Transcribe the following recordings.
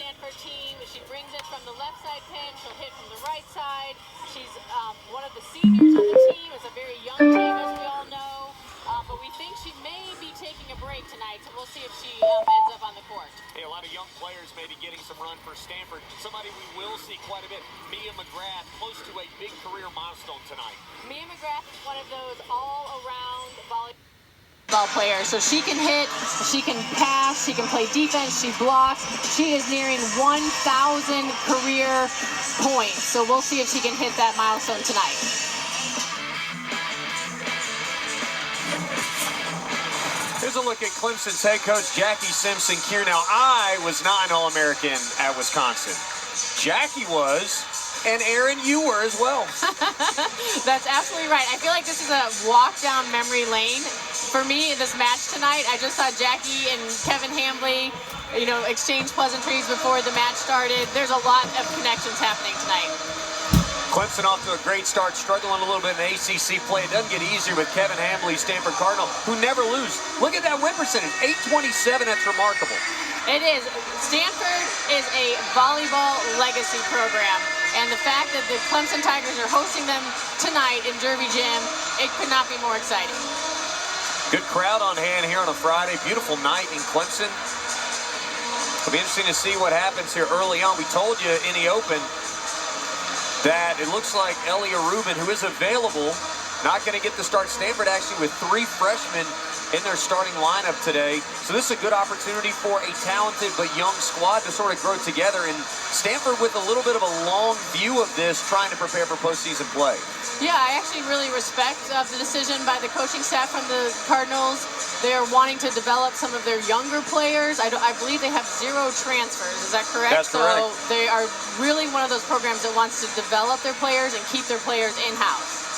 Stanford team. She brings it from the left side pin. She'll hit from the right side. She's one of the seniors on the team. It's a very young team, as we all know. But we think she may be taking a break tonight, so we'll see if she ends up on the court. Hey, a lot of young players maybe getting some run for Stanford. Somebody we will see quite a bit, Mia McGrath, close to a big career milestone tonight. Mia McGrath is one of those all-around volleyball players. So she can hit, she can pass, she can play defense, she blocks. She is nearing 1,000 career points. So we'll see if she can hit that milestone tonight. Here's a look at Clemson's head coach, Jackie Simpson-Keir. Now, I was not an All-American at Wisconsin. Jackie was, and Aaron, you were as well. That's absolutely right. I feel like this is a walk down memory lane. For me, in this match tonight, I just saw Jackie and Kevin Hambley, exchange pleasantries before the match started. There's a lot of connections happening tonight. Clemson off to a great start, struggling a little bit in ACC play. It doesn't get easier with Kevin Hambley, Stanford Cardinal, who never lose. Look at that win percentage, 827. That's remarkable. It is. Stanford is a volleyball legacy program, and the fact that the Clemson Tigers are hosting them tonight in Derby Gym, it could not be more exciting. Good crowd on hand here on a Friday. Beautiful night in Clemson. It'll be interesting to see what happens here early on. We told you in the open that it looks like Elia Rubin, who is available, not going to get the start. Stanford actually with 3 freshmen in their starting lineup today. So this is a good opportunity for a talented but young squad to sort of grow together. And Stanford with a little bit of a long view of this, trying to prepare for postseason play. Yeah, I actually really respect the decision by the coaching staff from the Cardinals. They're wanting to develop some of their younger players. I believe they have 0 transfers. Is that correct? That's correct. So they are really one of those programs that wants to develop their players and keep their players in-house.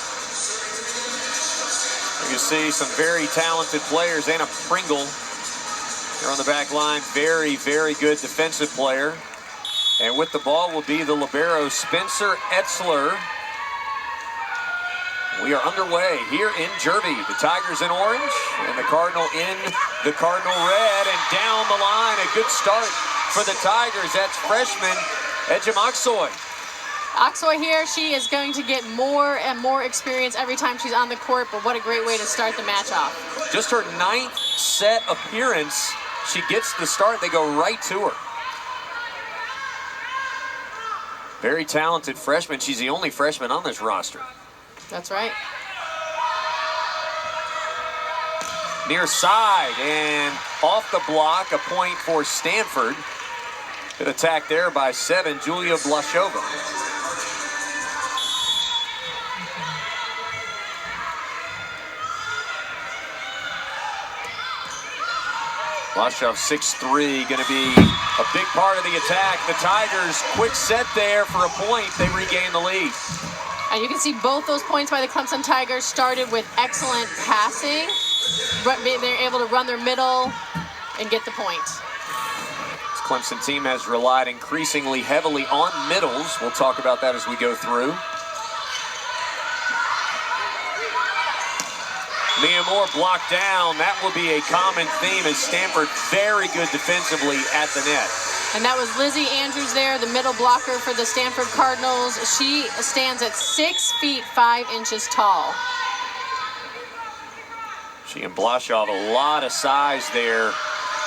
You see some very talented players. Anna Pringle here on the back line. Very, very good defensive player. And with the ball will be the libero, Spencer Etzler. We are underway here in Derby. The Tigers in orange and the Cardinal in the Cardinal red. And down the line, a good start for the Tigers. That's freshman Ejim Aksoy. Aksoy here, she is going to get more and more experience every time she's on the court, but what a great way to start the match off. Just her 9th set appearance. She gets the start. They go right to her. Very talented freshman. She's the only freshman on this roster. That's right. Near side and off the block, a point for Stanford. Good attack there by 7, Julia Blashova. Blashov 6'3", going to be a big part of the attack. The Tigers, quick set there for a point. They regain the lead. And you can see both those points by the Clemson Tigers started with excellent passing. They're able to run their middle and get the point. This Clemson team has relied increasingly heavily on middles. We'll talk about that as we go through. Mia Moore blocked down. That will be a common theme as Stanford very good defensively at the net. And that was Lizzie Andrews there, the middle blocker for the Stanford Cardinals. She stands at 6 feet 5 inches tall. She and Blashov, a lot of size there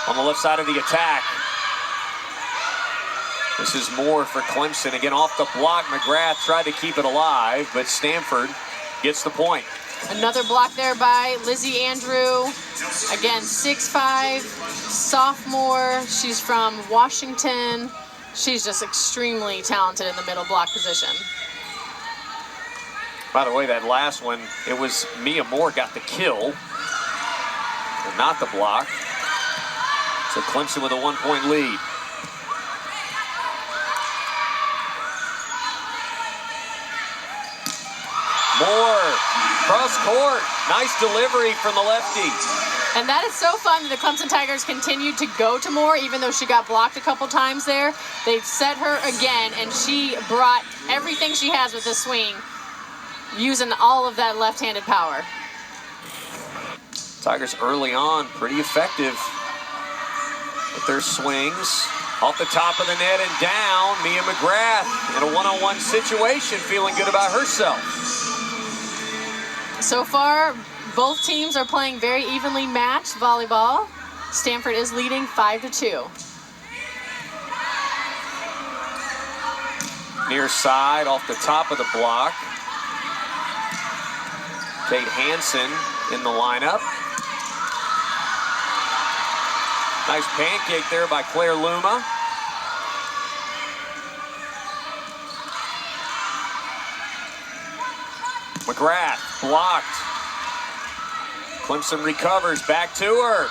on the left side of the attack. This is Moore for Clemson. Again, off the block, McGrath tried to keep it alive, but Stanford gets the point. Another block there by Lizzie Andrew. Again, 6'5", sophomore. She's from Washington. She's just extremely talented in the middle block position. By the way, that last one, it was Mia Moore got the kill, and not the block. So Clemson with a 1-point lead. Moore, cross court, nice delivery from the lefty. And that is so fun that the Clemson Tigers continued to go to Moore, even though she got blocked a couple times there. They set her again, and she brought everything she has with this swing, using all of that left-handed power. Tigers early on pretty effective with their swings. Off the top of the net and down, Mia McGrath in a one-on-one situation, feeling good about herself. So far, both teams are playing very evenly matched volleyball. Stanford is leading 5-2. Near side, off the top of the block. Kate Hansen in the lineup. Nice pancake there by Claire Luma. McGrath blocked. Clemson recovers, back to her.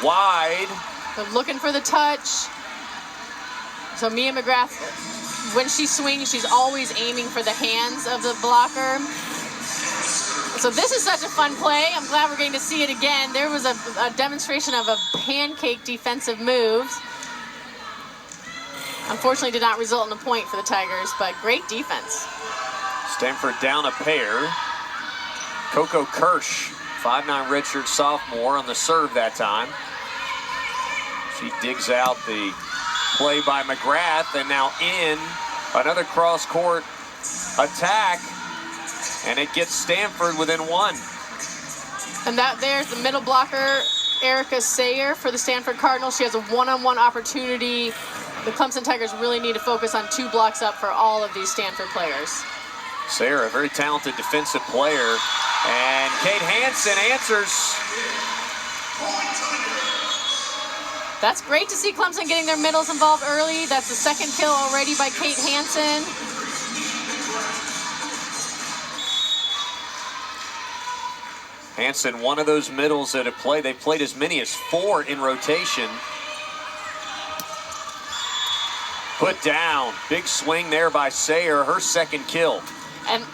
Wide. They're looking for the touch. So Mia McGrath, when she swings, she's always aiming for the hands of the blocker. So this is such a fun play. I'm glad we're getting to see it again. There was a demonstration of a pancake defensive move. Unfortunately, did not result in a point for the Tigers, but great defense. Stanford down a pair. Coco Kirsch, 5'9" redshirt sophomore on the serve that time. She digs out the play by McGrath, and now in another cross-court attack, and it gets Stanford within one. And there's the middle blocker, Erica Sayer, for the Stanford Cardinals. She has a one-on-one opportunity. The Clemson Tigers really need to focus on 2 blocks up for all of these Stanford players. Sayer, a very talented defensive player, and Kate Hansen answers. That's great to see Clemson getting their middles involved early. That's the second kill already by Kate Hansen. Hansen, one of those middles that have played. They've played as many as 4 in rotation. Put down. Big swing there by Sayer, her second kill. And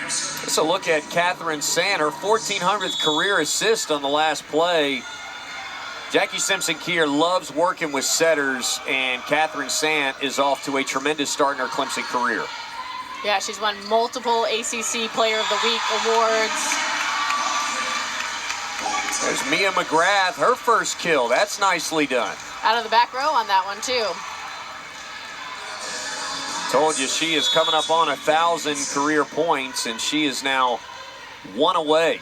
let's a look at Catherine Sant, her 1,400th career assist on the last play. Jackie Simpson-Keir loves working with setters, and Catherine Sant is off to a tremendous start in her Clemson career. yeah, she's won multiple ACC Player of the Week awards. There's Mia McGrath, her first kill. That's nicely done. Out of the back row on that one, too. Told you she is coming up on 1,000 career points, and she is now 1 away.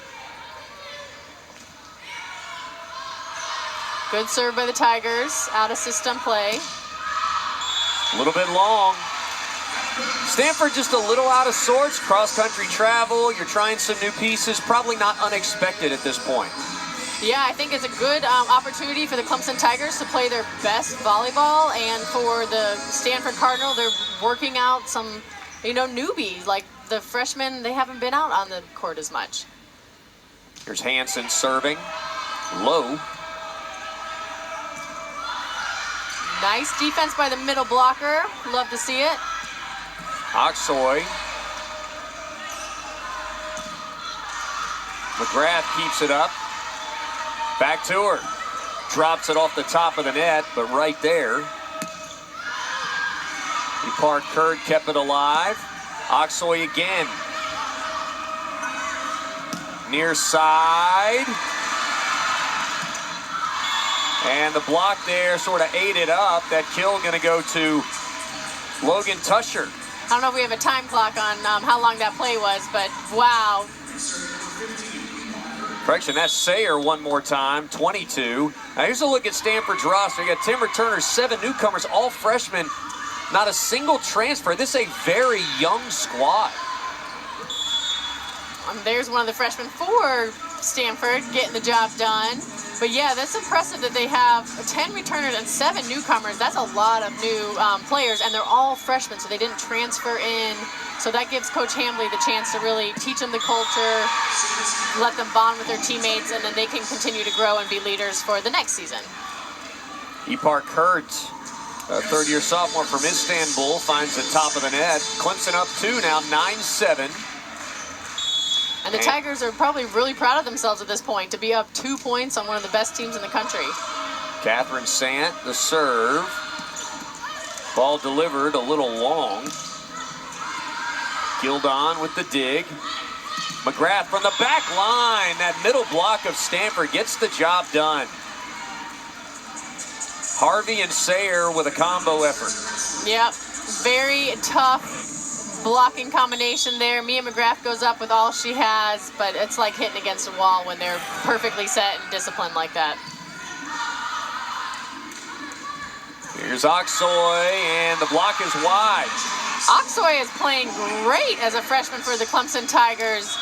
Good serve by the Tigers. Out of system play. A little bit long. Stanford just a little out of sorts. Cross-country travel. You're trying some new pieces. Probably not unexpected at this point. Yeah, I think it's a good opportunity for the Clemson Tigers to play their best volleyball, and for the Stanford Cardinal, they're working out some, newbies. Like the freshmen, they haven't been out on the court as much. Here's Hansen serving. Low. Nice defense by the middle blocker. Love to see it. Oxoy. McGrath keeps it up. Back to her. Drops it off the top of the net, but right there. Park Kurd kept it alive. Oxoy again. Near side. And the block there sort of ate it up. That kill going to go to Logan Tusher. I don't know if we have a time clock on how long that play was, but wow. Correction, that's Sayer one more time, 22. Now here's a look at Stanford's roster. You got Timber Turner, 7 newcomers, all freshmen. Not a single transfer. This is a very young squad. There's one of the freshmen for Stanford getting the job done. But yeah, that's impressive that they have 10 returners and 7 newcomers. That's a lot of new players, and they're all freshmen, so they didn't transfer in. So that gives Coach Hambly the chance to really teach them the culture, let them bond with their teammates, and then they can continue to grow and be leaders for the next season. Park Kurd, a third-year sophomore from Istanbul, finds the top of the net. Clemson up 2 now, 9-7. And the Tigers are probably really proud of themselves at this point to be up 2 points on one of the best teams in the country. Catherine Sant, the serve. Ball delivered a little long. Gildon with the dig. McGrath from the back line. That middle block of Stanford gets the job done. Harvey and Sayer with a combo effort. Yep, very tough blocking combination there. Mia McGrath goes up with all she has, but it's like hitting against a wall when they're perfectly set and disciplined like that. Here's Oxoy, and the block is wide. Oxoy is playing great as a freshman for the Clemson Tigers.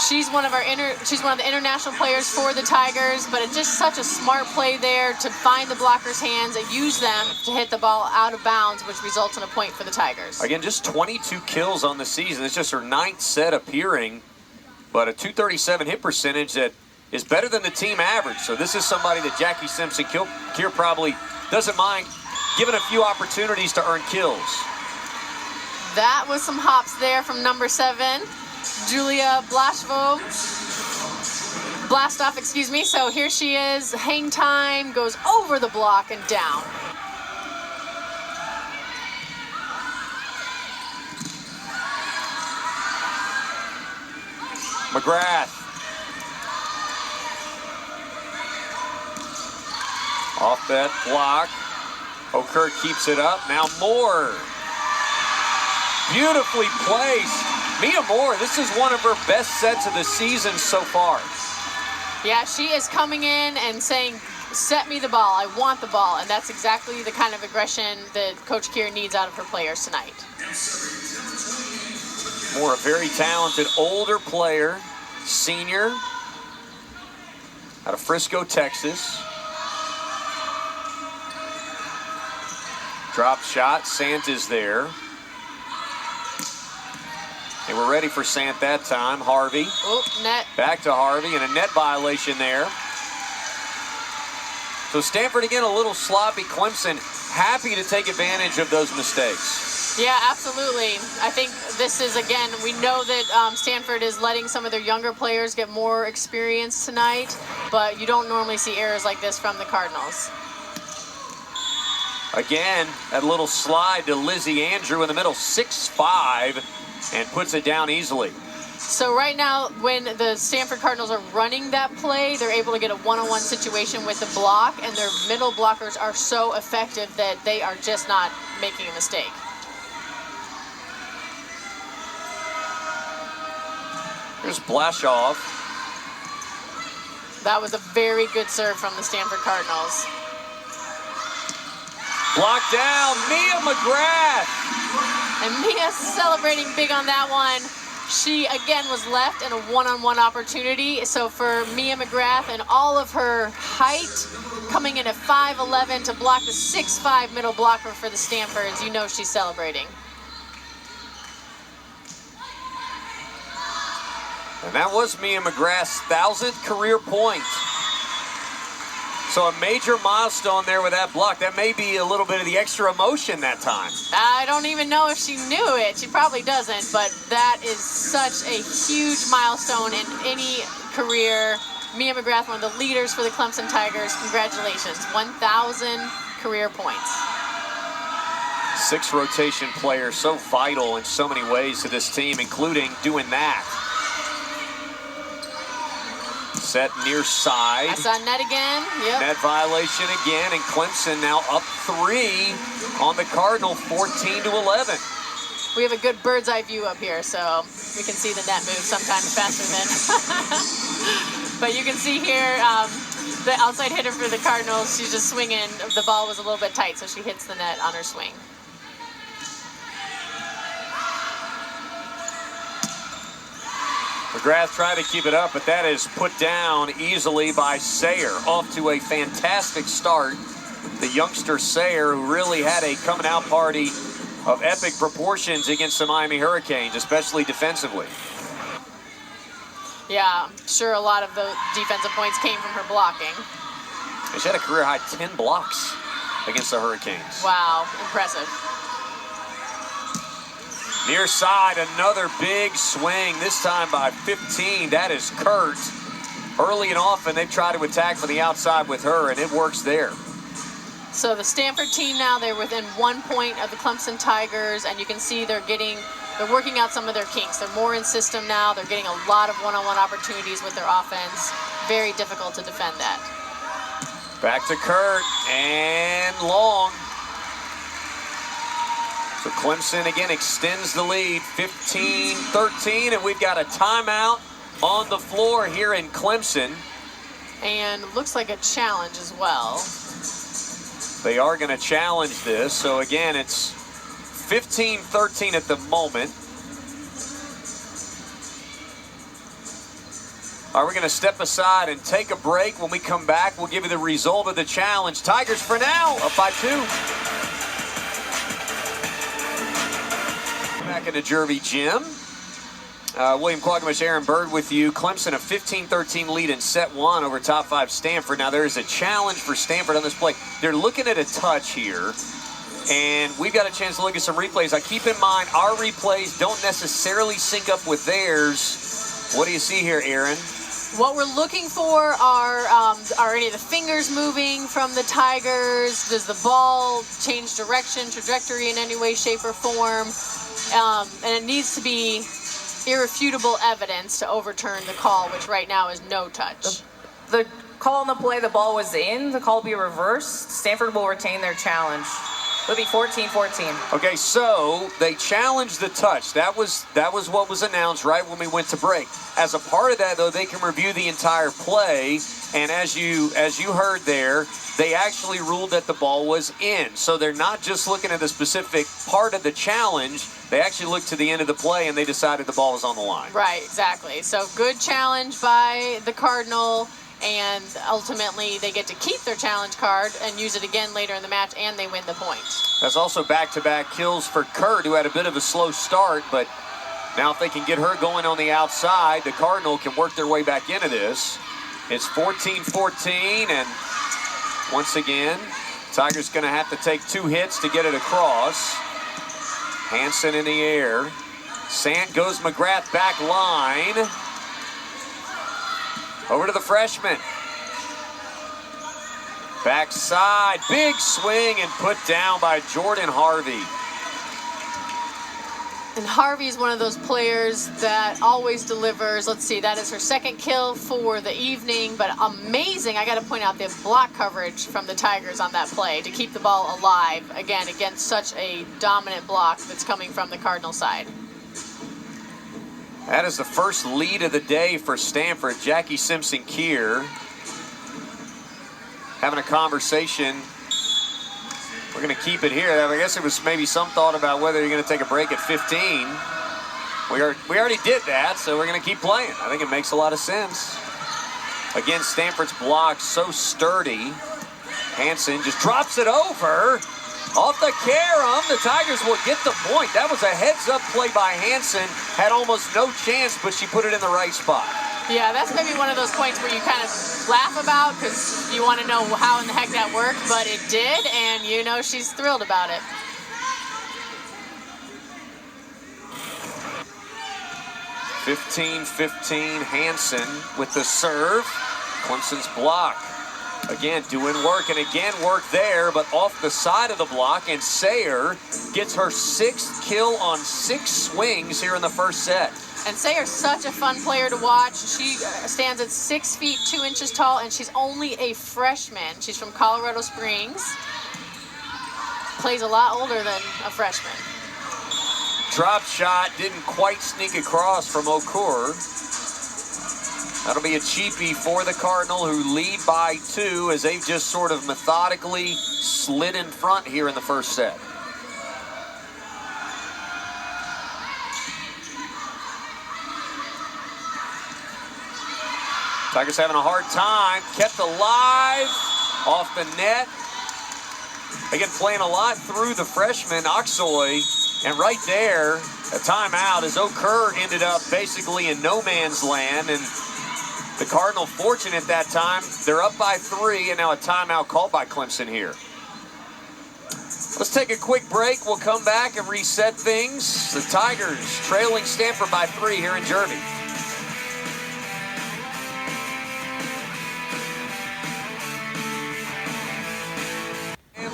She's one of the international players for the Tigers, but it's just such a smart play there to find the blockers' hands and use them to hit the ball out of bounds, which results in a point for the Tigers. Again, just 22 kills on the season. It's just her 9th set appearing, but a .237 hit percentage that is better than the team average. So this is somebody that Jackie Simpson-Kier probably doesn't mind giving a few opportunities to earn kills. That was some hops there from number 7. Julia Blastoff, excuse me. So here she is, hang time, goes over the block and down. McGrath. Off that block. O'Kerr keeps it up. Now Moore. Beautifully placed. Mia Moore, this is one of her best sets of the season so far. Yeah, she is coming in and saying, set me the ball, I want the ball. And that's exactly the kind of aggression that Coach Kier needs out of her players tonight. Moore, a very talented older player, senior, out of Frisco, Texas. Drop shot, Sant is there. And we're ready for Sant that time. Harvey. Oh, net. Back to Harvey, and a net violation there. So Stanford again a little sloppy. Clemson happy to take advantage of those mistakes. Yeah, absolutely. I think this is, again, we know that Stanford is letting some of their younger players get more experience tonight, but you don't normally see errors like this from the Cardinals. Again, that little slide to Lizzie Andrew in the middle, 6'5", and puts it down easily. So right now, when the Stanford Cardinals are running that play, they're able to get a one-on-one situation with the block, and their middle blockers are so effective that they are just not making a mistake. Here's Blashoff. That was a very good serve from the Stanford Cardinals. Blocked down, Mia McGrath. And Mia celebrating big on that one. She, again, was left in a one-on-one opportunity. So for Mia McGrath and all of her height, coming in at 5'11" to block the 6'5" middle blocker for the Stanfords, you know she's celebrating. And that was Mia McGrath's 1,000th career point. So a major milestone there with that block. That may be a little bit of the extra emotion that time. I don't even know if she knew it. She probably doesn't, but that is such a huge milestone in any career. Mia McGrath, one of the leaders for the Clemson Tigers. Congratulations, 1,000 career points. 6 rotation player, so vital in so many ways to this team, including doing that. Set near side. I saw net again. Yep. Net violation again, and Clemson now up 3 on the Cardinal, 14-11. We have a good bird's eye view up here, so we can see the net move sometimes faster than. But you can see here the outside hitter for the Cardinals. She's just swinging. The ball was a little bit tight, so she hits the net on her swing. McGrath tried to keep it up, but that is put down easily by Sayer. Off to a fantastic start. The youngster Sayer, who really had a coming out party of epic proportions against the Miami Hurricanes, especially defensively. Yeah, I'm sure a lot of the defensive points came from her blocking. She had a career high 10 blocks against the Hurricanes. Wow, impressive. Near side, another big swing, this time by 15. That is Kurt. Early and often, they've tried to attack from the outside with her, and it works there. So the Stanford team now, they're within 1 point of the Clemson Tigers, and you can see they're working out some of their kinks. They're more in system now. They're getting a lot of one-on-one opportunities with their offense. Very difficult to defend that. Back to Kurt and long. So Clemson again extends the lead, 15-13, and we've got a timeout on the floor here in Clemson. And looks like a challenge as well. They are going to challenge this. So again, it's 15-13 at the moment. All right, we're going to step aside and take a break. When we come back, we'll give you the result of the challenge. Tigers for now, up by 2. Back into Jervey Gym. William Quagmish, Aaron Bird with you. Clemson a 15-13 lead in set 1 over top 5 Stanford. Now there is a challenge for Stanford on this play. They're looking at a touch here, and we've got a chance to look at some replays. I keep in mind our replays don't necessarily sync up with theirs. What do you see here, Aaron? What we're looking for are any of the fingers moving from the Tigers? Does the ball change direction, trajectory in any way, shape, or form? And it needs to be irrefutable evidence to overturn the call, which right now is no touch. The call on the play, the ball was in. The call will be reversed. Stanford will retain their challenge. It'll be 14-14. Okay, so they challenged the touch. That was what was announced right when we went to break. As a part of that, though, they can review the entire play, and as you heard there, they actually ruled that the ball was in. So they're not just looking at a specific part of the challenge. They actually looked to the end of the play, and they decided the ball was on the line. Right, exactly. So good challenge by the Cardinal, and ultimately they get to keep their challenge card and use it again later in the match, and they win the point. That's also back-to-back kills for Kurt, who had a bit of a slow start, but now if they can get her going on the outside, the Cardinal can work their way back into this. It's 14-14, and once again, Tigers going to have to take 2 hits to get it across. Hansen in the air. Sant goes McGrath back line. Over to the freshman. Backside, big swing and put down by Jordan Harvey. And Harvey's one of those players that always delivers. Let's see, that is her second kill for the evening, but amazing. I got to point out the block coverage from the Tigers on that play to keep the ball alive, again, against such a dominant block that's coming from the Cardinal side. That is the first lead of the day for Stanford. Jackie Simpson-Keir having a conversation. We're going to keep it here. I guess it was maybe some thought about whether you're going to take a break at 15. We already did that, so we're going to keep playing. I think it makes a lot of sense. Again, Stanford's block so sturdy. Hansen just drops it over. Off the carom, the Tigers will get the point. That was a heads-up play by Hansen. Had almost no chance, but she put it in the right spot. Yeah, that's maybe one of those points where you kind of laugh about because you want to know how in the heck that worked, but it did, and you know she's thrilled about it. (15-15) Hansen with the serve. Clemson's block. Again, doing work, and again work there, but off the side of the block, and Sayer gets her 6th kill on 6 swings here in the first set. And Sayer's such a fun player to watch. She stands at 6 feet 2 inches tall, and she's only a freshman. She's from Colorado Springs. Plays a lot older than a freshman. Drop shot didn't quite sneak across from Okur. That'll be a cheapie for the Cardinal, who lead by 2 as they've just sort of methodically slid in front here in the first set. Tigers having a hard time, kept alive off the net. Again, playing a lot through the freshman, Oxoy, and right there, a timeout as Okur ended up basically in no man's land, and the Cardinal fortunate that time. They're up by 3, and now a timeout called by Clemson here. Let's take a quick break. We'll come back and reset things. The Tigers trailing Stanford by 3 here in Jervey.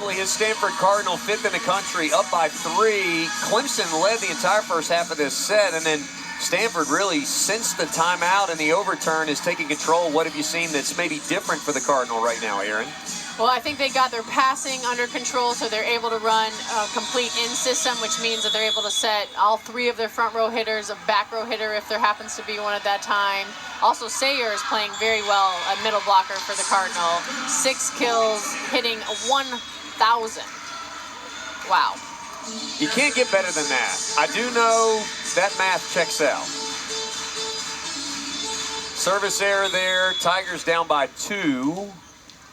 His Stanford Cardinal 5th in the country, up by 3. Clemson led the entire first half of this set, and then Stanford really, since the timeout and the overturn, is taking control. What have you seen that's maybe different for the Cardinal right now, Aaron? Well, I think they got their passing under control, so they're able to run a complete in system, which means that they're able to set all 3 of their front row hitters, a back row hitter if there happens to be one at that time. Also, Sayer is playing very well, a middle blocker for the Cardinal. 6 kills, hitting 1,000. Wow. You can't get better than that. I do know that math checks out. Service error there. Tigers down by 2.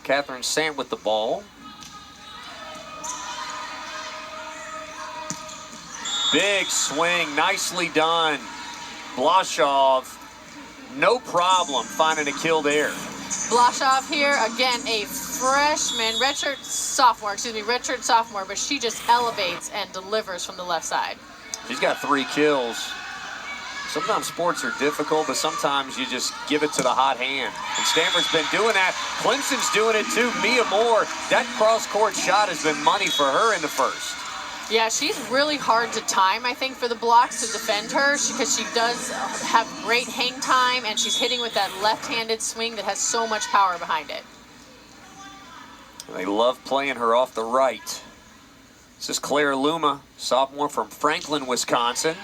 Catherine Sant with the ball. Big swing, nicely done. Blashow, no problem finding a kill there. Blashow here, again, a freshman, redshirt sophomore, but she just elevates and delivers from the left side. She's got 3 kills. Sometimes sports are difficult, but sometimes you just give it to the hot hand. And Stanford's been doing that. Clemson's doing it too. Mia Moore, that cross-court shot has been money for her in the first. Yeah, she's really hard to time, I think, for the blocks to defend her because she does have great hang time, and she's hitting with that left-handed swing that has so much power behind it. They love playing her off the right. This is Claire Luma, sophomore from Franklin, Wisconsin.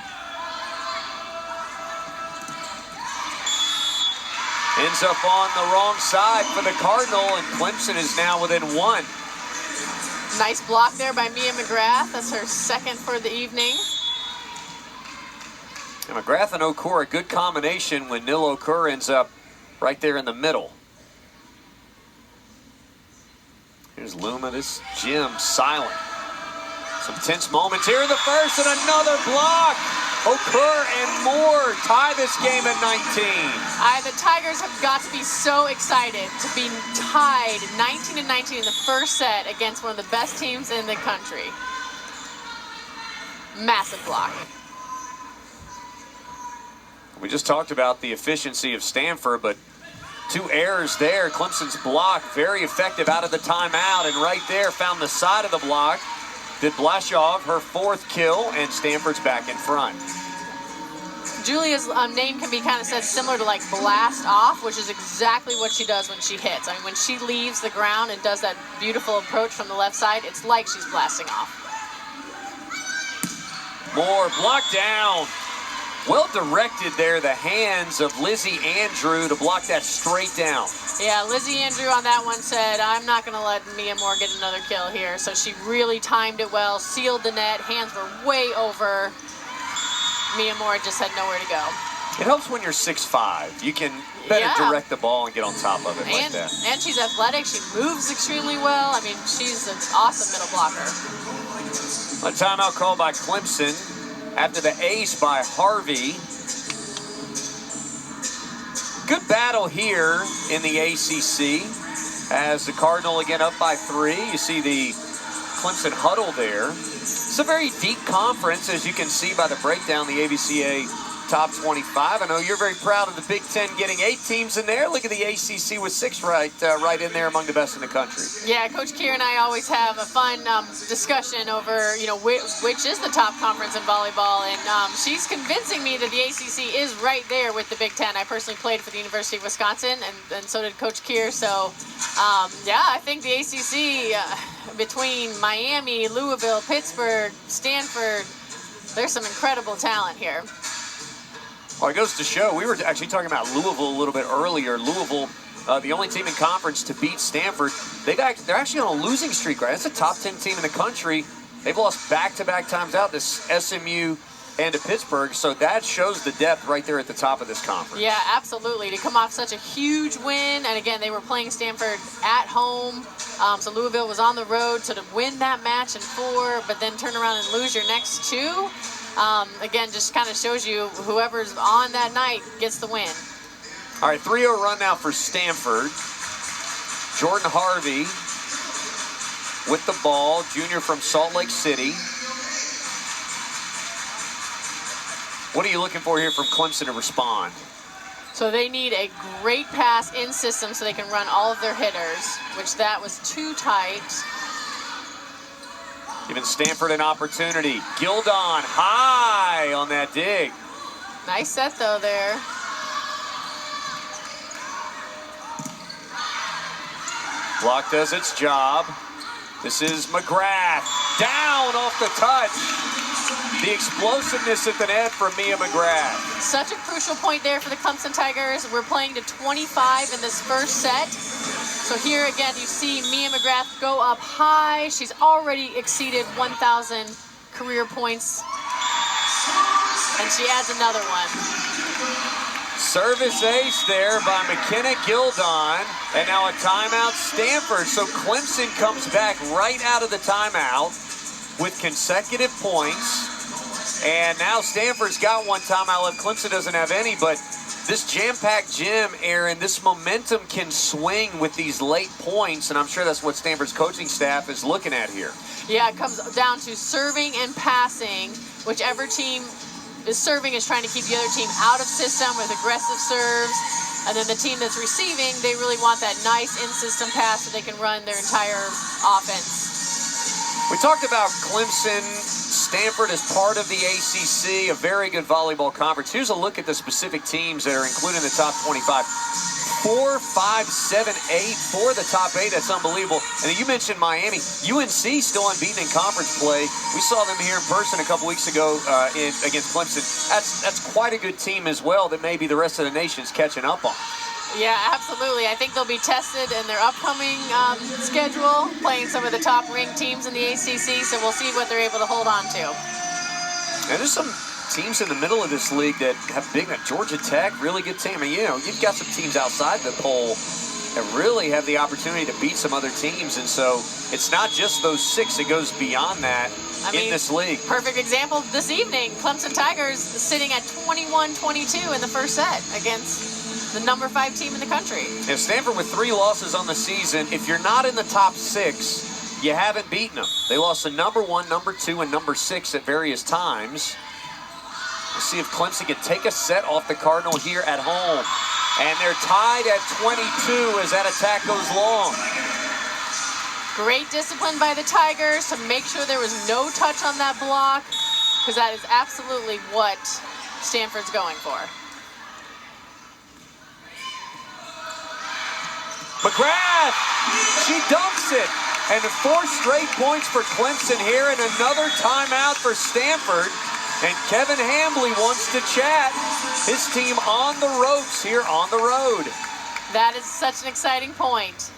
Ends up on the wrong side for the Cardinal, and Clemson is now within 1. Nice block there by Mia McGrath. That's her 2nd for the evening. And McGrath and Okur, a good combination when Nil Okur ends up right there in the middle. Here's Luma, this gym silent. Some tense moments here in the first, and another block. Okur and Moore tie this game at 19. The Tigers have got to be so excited to be tied 19-19 in the first set against one of the best teams in the country. Massive block. We just talked about the efficiency of Stanford, but 2 errors there. Clemson's block, very effective out of the timeout, and right there found the side of the block. Did Blashow, her 4th kill, and Stanford's back in front. Julia's name can be kind of said similar to like blast off, which is exactly what she does when she hits. I mean, when she leaves the ground and does that beautiful approach from the left side, it's like she's blasting off. Moore blocked down. Well directed there, the hands of Lizzie Andrew to block that straight down. Yeah, Lizzie Andrew on that one said, I'm not going to let Mia Moore get another kill here. So she really timed it well, sealed the net, hands were way over. Mia Moore just had nowhere to go. It helps when you're 6'5". You can better direct the ball and get on top of it like that. And she's athletic. She moves extremely well. I mean, she's an awesome middle blocker. A timeout called by Clemson after the ace by Harvey. Good battle here in the ACC as the Cardinal again up by 3. You see the Clemson huddle there. It's a very deep conference, as you can see by the breakdown, the ABCA top 25. I know you're very proud of the Big Ten getting 8 teams in there. Look at the ACC with 6 right in there among the best in the country. Yeah, Coach Keir and I always have a fun discussion over, which is the top conference in volleyball, and she's convincing me that the ACC is right there with the Big Ten. I personally played for the University of Wisconsin, and so did Coach Keir. So, yeah, I think the ACC between Miami, Louisville, Pittsburgh, Stanford, there's some incredible talent here. Well, it goes to show, we were actually talking about Louisville a little bit earlier. Louisville, the only team in conference to beat Stanford. They're actually on a losing streak, right? That's a top 10 team in the country. They've lost back-to-back times out to SMU and to Pittsburgh, so that shows the depth right there at the top of this conference. Yeah, absolutely. To come off such a huge win, and again, they were playing Stanford at home, so Louisville was on the road, so to win that match in 4, but then turn around and lose your next 2, again, just kind of shows you whoever's on that night gets the win. All right, 3-0 run now for Stanford. Jordan Harvey with the ball, junior from Salt Lake City. What are you looking for here from Clemson to respond? So they need a great pass in system so they can run all of their hitters, which that was too tight. Giving Stanford an opportunity. Gildon high on that dig. Nice set, though, there. Block does its job. This is McGrath. Down off the touch. The explosiveness at the net for Mia McGrath. Such a crucial point there for the Clemson Tigers. We're playing to 25 in this first set. So here again, you see Mia McGrath go up high. She's already exceeded 1,000 career points. And she adds another one. Service ace there by McKenna Gildon. And now a timeout, Stanford. So Clemson comes back right out of the timeout with consecutive points. And now Stanford's got one timeout left. Clemson doesn't have any, but this jam-packed gym, Aaron, this momentum can swing with these late points, and I'm sure that's what Stanford's coaching staff is looking at here. Yeah, it comes down to serving and passing. Whichever team is serving is trying to keep the other team out of system with aggressive serves. And then the team that's receiving, they really want that nice in-system pass so they can run their entire offense. We talked about Clemson. Stanford is part of the ACC, a very good volleyball conference. Here's a look at the specific teams that are included in the top 25. 4, 5, 7, 8 for the top 8. That's unbelievable. And you mentioned Miami. UNC still unbeaten in conference play. We saw them here in person a couple weeks ago against Clemson. That's quite a good team as well that maybe the rest of the nation's catching up on. Yeah, absolutely. I think they'll be tested in their upcoming schedule, playing some of the top-ranked teams in the ACC, so we'll see what they're able to hold on to. And there's some teams in the middle of this league that have big, Georgia Tech, really good team. I mean, you know, you've got some teams outside the poll that really have the opportunity to beat some other teams, and so it's not just those 6, it goes beyond that in this league. Perfect example this evening, Clemson Tigers sitting at 21-22 in the first set against the number 5 team in the country. If Stanford with 3 losses on the season, if you're not in the top 6, you haven't beaten them. They lost to number 1, number 2, and number 6 at various times. We'll see if Clemson can take a set off the Cardinal here at home. And they're tied at 22 as that attack goes long. Great discipline by the Tigers to make sure there was no touch on that block, because that is absolutely what Stanford's going for. McGrath, she dunks it. And 4 straight points for Clemson here, and another timeout for Stanford. And Kevin Hambly wants to chat. His team on the ropes here on the road. That is such an exciting point.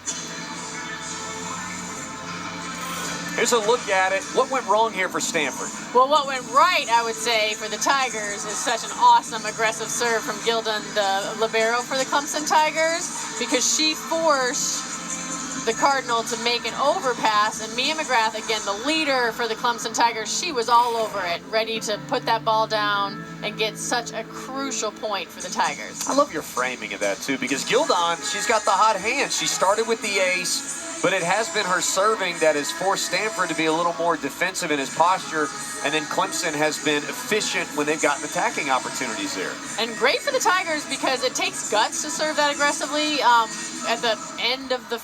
Here's a look at it. What went wrong here for Stanford? Well, what went right, I would say, for the Tigers is such an awesome aggressive serve from Gildon, the libero for the Clemson Tigers, because she forced the Cardinal to make an overpass, and Mia McGrath, again, the leader for the Clemson Tigers, she was all over it, ready to put that ball down and get such a crucial point for the Tigers. I love your framing of that, too, because Gildon, she's got the hot hand. She started with the ace, but it has been her serving that has forced Stanford to be a little more defensive in his posture, and then Clemson has been efficient when they've gotten attacking opportunities there. And great for the Tigers because it takes guts to serve that aggressively. At the end of the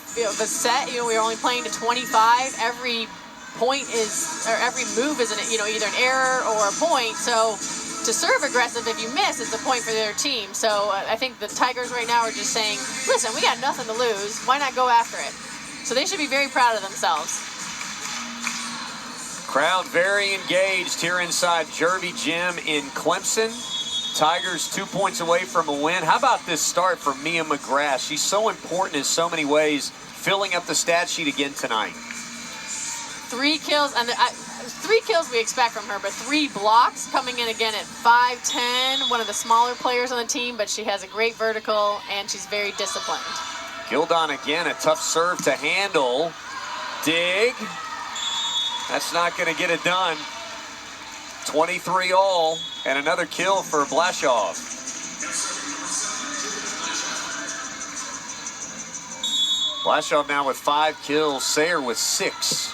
set, we're only playing to 25. Every point is, or every move is either an error or a point. So to serve aggressive, if you miss, it's a point for their team. So I think the Tigers right now are just saying, listen, we got nothing to lose. Why not go after it? So they should be very proud of themselves. Crowd very engaged here inside Jervey Gym in Clemson. Tigers 2 points away from a win. How about this start for Mia McGrath? She's so important in so many ways, filling up the stat sheet again tonight. 3 kills, and 3 kills we expect from her, but 3 blocks, coming in again at 5'10", one of the smaller players on the team, but she has a great vertical, and she's very disciplined. Gildon again, a tough serve to handle. Dig. That's not going to get it done. 23 all, and another kill for Blashoff. Blashoff now with 5 kills, Sayre with 6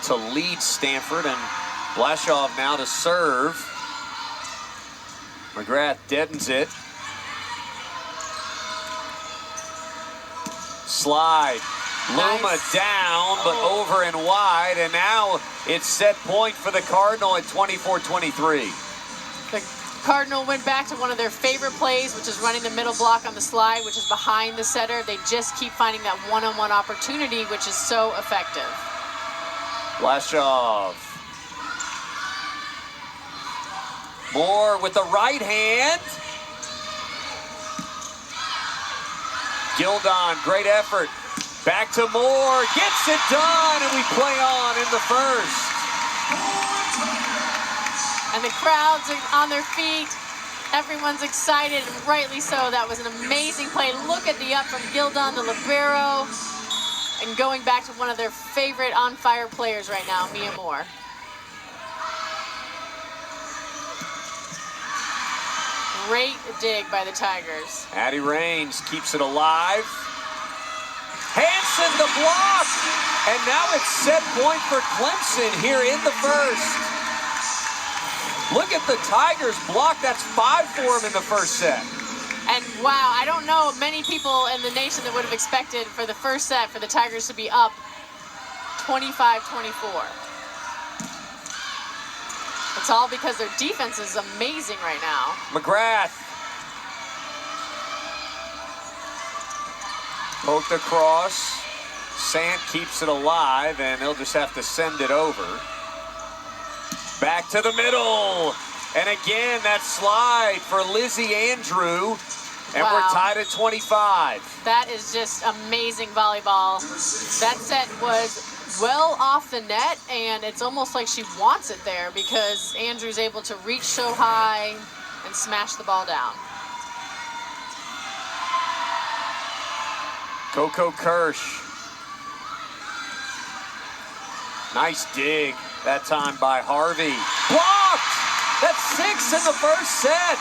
to lead Stanford, and Blashoff now to serve. McGrath deadens it. Slide. Luma down, but over and wide, and now it's set point for the Cardinal at 24-23. The Cardinal went back to one of their favorite plays, which is running the middle block on the slide, which is behind the setter. They just keep finding that one-on-one opportunity, which is so effective. Blashoff. Moore with the right hand. Gildon, great effort. Back to Moore, gets it done, and we play on in the first. And the crowds are on their feet. Everyone's excited, and rightly so. That was an amazing play. Look at the up from Gildon, the libero, and going back to one of their favorite on-fire players right now, Mia Moore. Great dig by the Tigers. Addie Raines keeps it alive. Hansen the block, and now it's set point for Clemson here in the first. Look at the Tigers block. That's 5 for them in the first set. And wow, I don't know many people in the nation that would have expected for the first set for the Tigers to be up 25-24. It's all because their defense is amazing right now. McGrath. Poked across. Sant keeps it alive, and they'll just have to send it over. Back to the middle. And again, that slide for Lizzie Andrew. And wow. We're tied at 25. That is just amazing volleyball. That set was well off the net, and it's almost like she wants it there because Andrew's able to reach so high and smash the ball down. Coco Kirsch. Nice dig that time by Harvey. Blocked! That's 6 in the first set.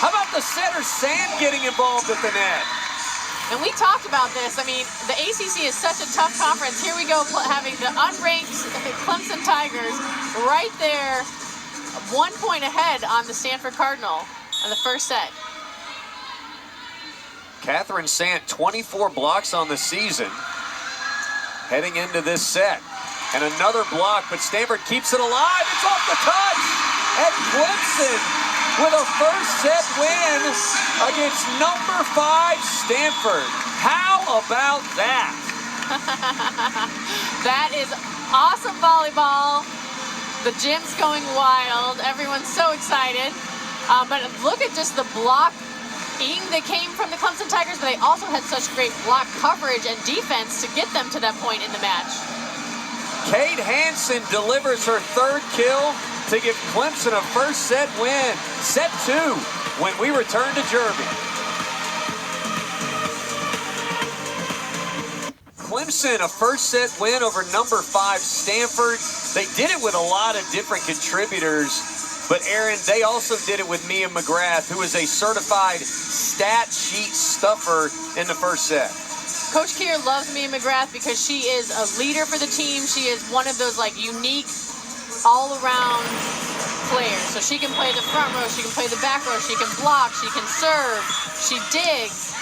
How about the setter Sant getting involved at the net? And we talked about this. I mean, the ACC is such a tough conference. Here we go having the unranked Clemson Tigers right there, 1 point ahead on the Stanford Cardinal in the first set. Catherine Sant, 24 blocks on the season, heading into this set. And another block, but Stanford keeps it alive. It's off the touch. And Clemson with a first set win against number 5 Stanford. How about that? That is awesome volleyball. The gym's going wild. Everyone's so excited. But look at just the blocking that came from the Clemson Tigers, but they also had such great block coverage and defense to get them to that point in the match. Kate Hansen delivers her 3rd kill to give Clemson a first set win. Set 2 when we return to Jerby. Clemson, a first set win over number 5 Stanford. They did it with a lot of different contributors, but Aaron, they also did it with Mia McGrath, who is a certified stat sheet stuffer in the first set. Coach Keir loves Mia McGrath because she is a leader for the team. She is one of those like unique all-around players. So she can play the front row, she can play the back row, she can block, she can serve, she digs.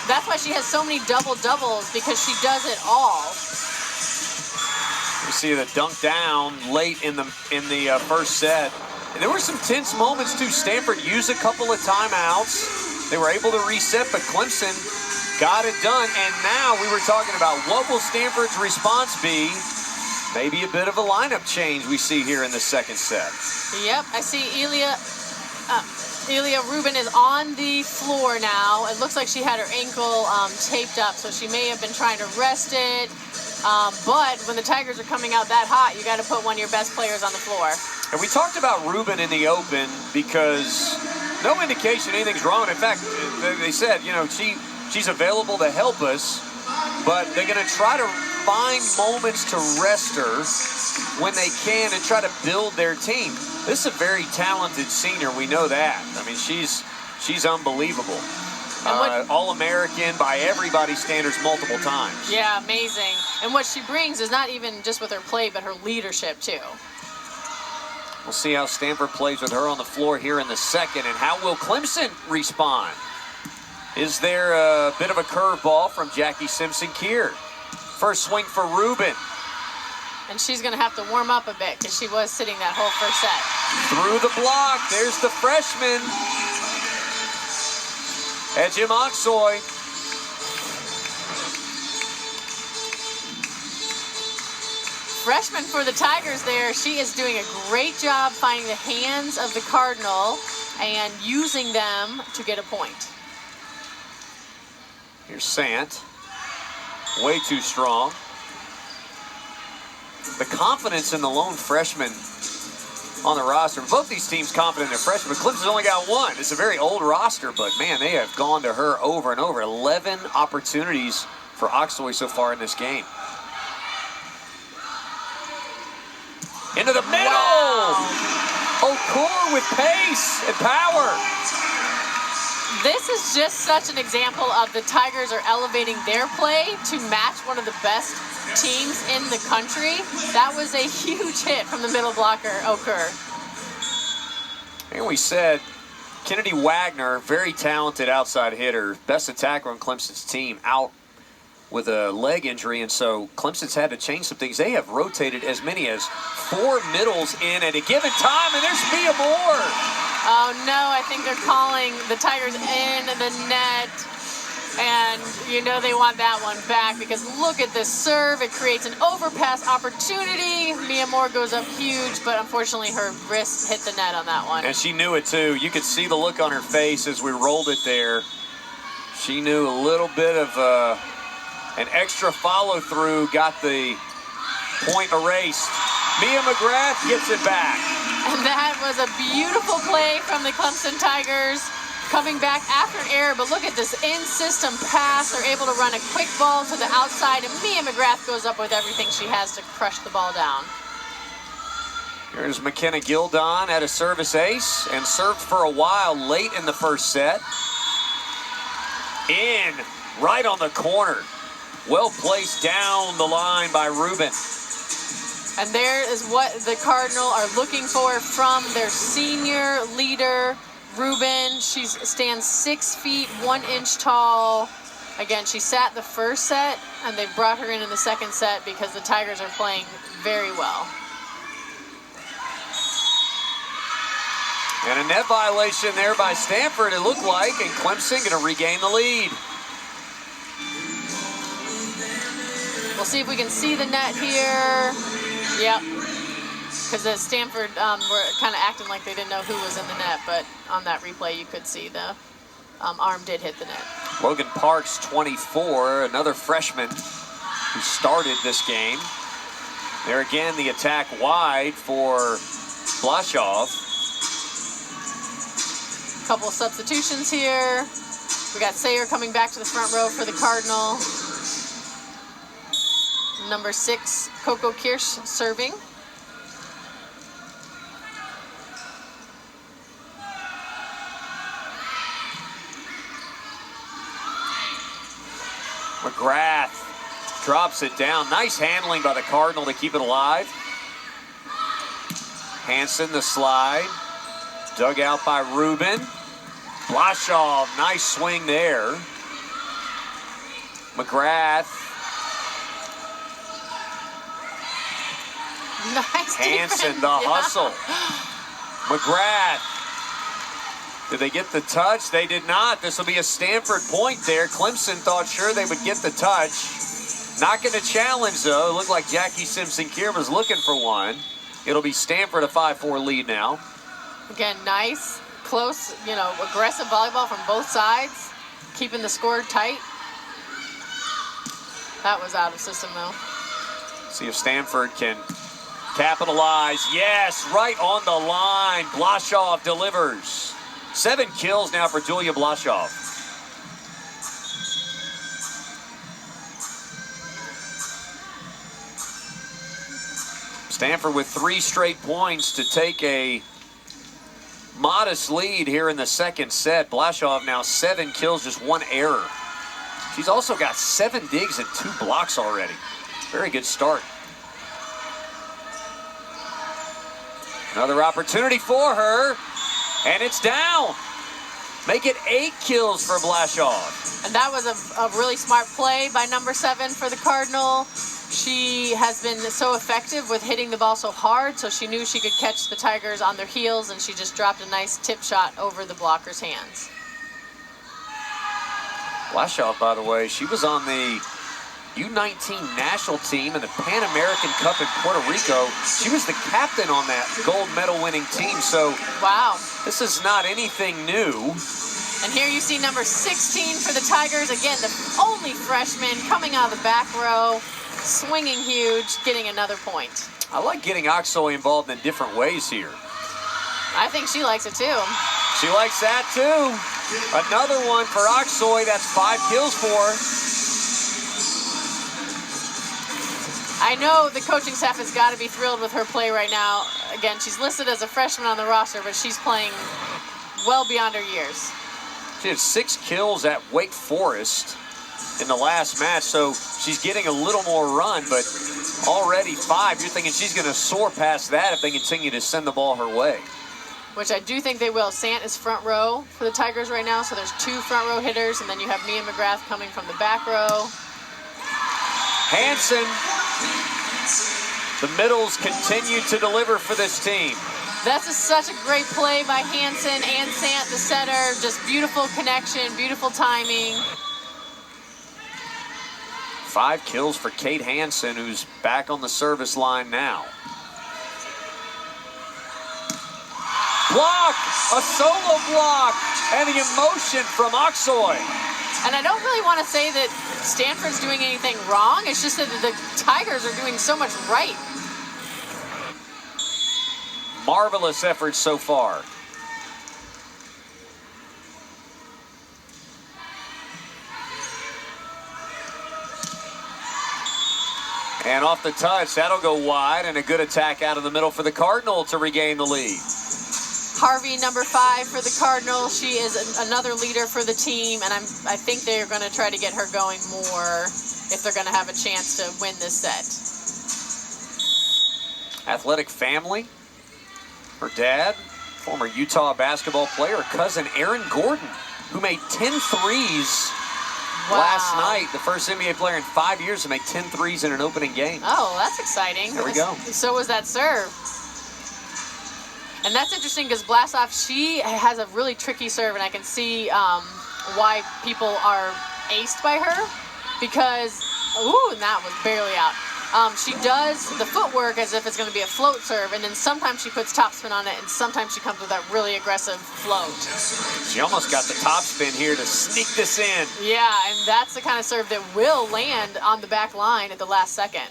That's why she has so many double-doubles, because she does it all. You see the dunk down late in the first set. And there were some tense moments too. Stanford used a couple of timeouts. They were able to reset, but Clemson got it done. And now we were talking about what will Stanford's response be? Maybe a bit of a lineup change we see here in the second set. Yep, I see Elia Rubin is on the floor now. It looks like she had her ankle taped up, so she may have been trying to rest it. But when the Tigers are coming out that hot, you got to put one of your best players on the floor. And we talked about Rubin in the open because no indication anything's wrong. In fact, they said, you know, she's available to help us, but they're going to try to find moments to rest her when they can and try to build their team. This is a very talented senior. We know that. I mean, she's unbelievable. All-American by everybody's standards multiple times. Yeah, amazing. And what she brings is not even just with her play, but her leadership, too. We'll see how Stanford plays with her on the floor here in the second, and how will Clemson respond? Is there a bit of a curveball from Jackie Simpson-Keir? First swing for Rubin. And she's going to have to warm up a bit because she was sitting that whole first set. Through the block, there's the freshman. And Jim Oxoy. Freshman for the Tigers there. She is doing a great job finding the hands of the Cardinal and using them to get a point. Here's Sant. Way too strong. The confidence in the lone freshman on the roster. Both these teams confident in their freshmen, but Clemson's only got one. It's a very old roster, but man, they have gone to her over and over. 11 opportunities for Oxoy so far in this game. Into the middle! Wow. Okur with pace and power. This is just such an example of the Tigers are elevating their play to match one of the best teams in the country. That was a huge hit from the middle blocker, Okur. And we said Kennedy Wagner, very talented outside hitter, best attacker on Clemson's team, out with a leg injury, and so Clemson's had to change some things. They have rotated as many as 4 middles in at a given time, and there's Mia Moore. Oh no, I think they're calling the Tigers in the net, and you know they want that one back because look at this serve. It creates an overpass opportunity. Mia Moore goes up huge, but unfortunately her wrist hit the net on that one. And she knew it too. You could see the look on her face as we rolled it there. She knew a little bit of an extra follow-through got the point erased. Mia McGrath gets it back. And that was a beautiful play from the Clemson Tigers, coming back after an error. But look at this in-system pass. They're able to run a quick ball to the outside, and Mia McGrath goes up with everything she has to crush the ball down. Here's McKenna Gildon at a service ace and served for a while late in the first set. In, right on the corner. Well placed down the line by Rubin. And there is what the Cardinal are looking for from their senior leader, Rubin. She stands 6 feet 1 inch tall. Again, she sat the first set, and they brought her in the second set because the Tigers are playing very well. And a net violation there by Stanford, it looked like, and Clemson going to regain the lead. We'll see if we can see the net here. Yep. Because the Stanford were kind of acting like they didn't know who was in the net, but on that replay you could see the arm did hit the net. Logan Parks, 24, another freshman who started this game. There again, the attack wide for Blashoff. Couple substitutions here. We got Sayer coming back to the front row for the Cardinal. Number 6, Coco Kirsch serving. McGrath drops it down. Nice handling by the Cardinal to keep it alive. Hansen the slide. Dug out by Rubin. Blashoff, nice swing there. McGrath. Nice Hansen, the hustle. McGrath. Did they get the touch? They did not. This will be a Stanford point there. Clemson thought sure they would get the touch. Not going to challenge, though. It looked like Jackie Simpson-Kier was looking for one. It'll be Stanford a 5-4 lead now. Again, nice, close, aggressive volleyball from both sides, keeping the score tight. That was out of system, though. See if Stanford can capitalize. Yes, right on the line. Blashoff delivers. 7 kills now for Julia Blashoff. Stanford with 3 straight points to take a modest lead here in the second set. Blashoff now 7 kills, just 1 error. She's also got 7 digs and 2 blocks already. Very good start. Another opportunity for her, and it's down. Make it 8 kills for Blashoff. And that was a really smart play by number 7 for the Cardinal. She has been so effective with hitting the ball so hard, so she knew she could catch the Tigers on their heels, and she just dropped a nice tip shot over the blocker's hands. Blashoff, by the way, she was on the U19 national team in the Pan American Cup in Puerto Rico. She was the captain on that gold medal winning team, so wow, this is not anything new. And here you see number 16 for the Tigers. Again, the only freshman coming out of the back row, swinging huge, getting another point. I like getting Aksoy involved in different ways here. I think she likes it too. She likes that too. Another one for Aksoy. That's 5 kills for her. I know the coaching staff has got to be thrilled with her play right now. Again, she's listed as a freshman on the roster, but she's playing well beyond her years. She had 6 kills at Wake Forest in the last match, so she's getting a little more run, but already 5. You're thinking she's going to soar past that if they continue to send the ball her way. Which I do think they will. Sant is front row for the Tigers right now, so there's 2 front row hitters, and then you have Mia McGrath coming from the back row. Hansen, the middles continue to deliver for this team. That's such a great play by Hansen and Sant, the setter. Just beautiful connection, beautiful timing. 5 kills for Kate Hansen, who's back on the service line now. Block! A solo block! And the emotion from Aksoy. And I don't really want to say that Stanford's doing anything wrong. It's just that the Tigers are doing so much right. Marvelous effort so far. And off the touch, that'll go wide, and a good attack out of the middle for the Cardinal to regain the lead. Harvey, number 5 for the Cardinals. She is another leader for the team, and I think they're going to try to get her going more if they're going to have a chance to win this set. Athletic family. Her dad, former Utah basketball player, her cousin Aaron Gordon, who made 10 threes last night. The first NBA player in 5 years to make 10 threes in an opening game. Oh, that's exciting. There we go. So was that serve. And that's interesting because Blassoff, she has a really tricky serve, and I can see why people are aced by her because, ooh, and that was barely out. She does the footwork as if it's going to be a float serve, and then sometimes she puts topspin on it, and sometimes she comes with that really aggressive float. She almost got the topspin here to sneak this in. Yeah, and that's the kind of serve that will land on the back line at the last second.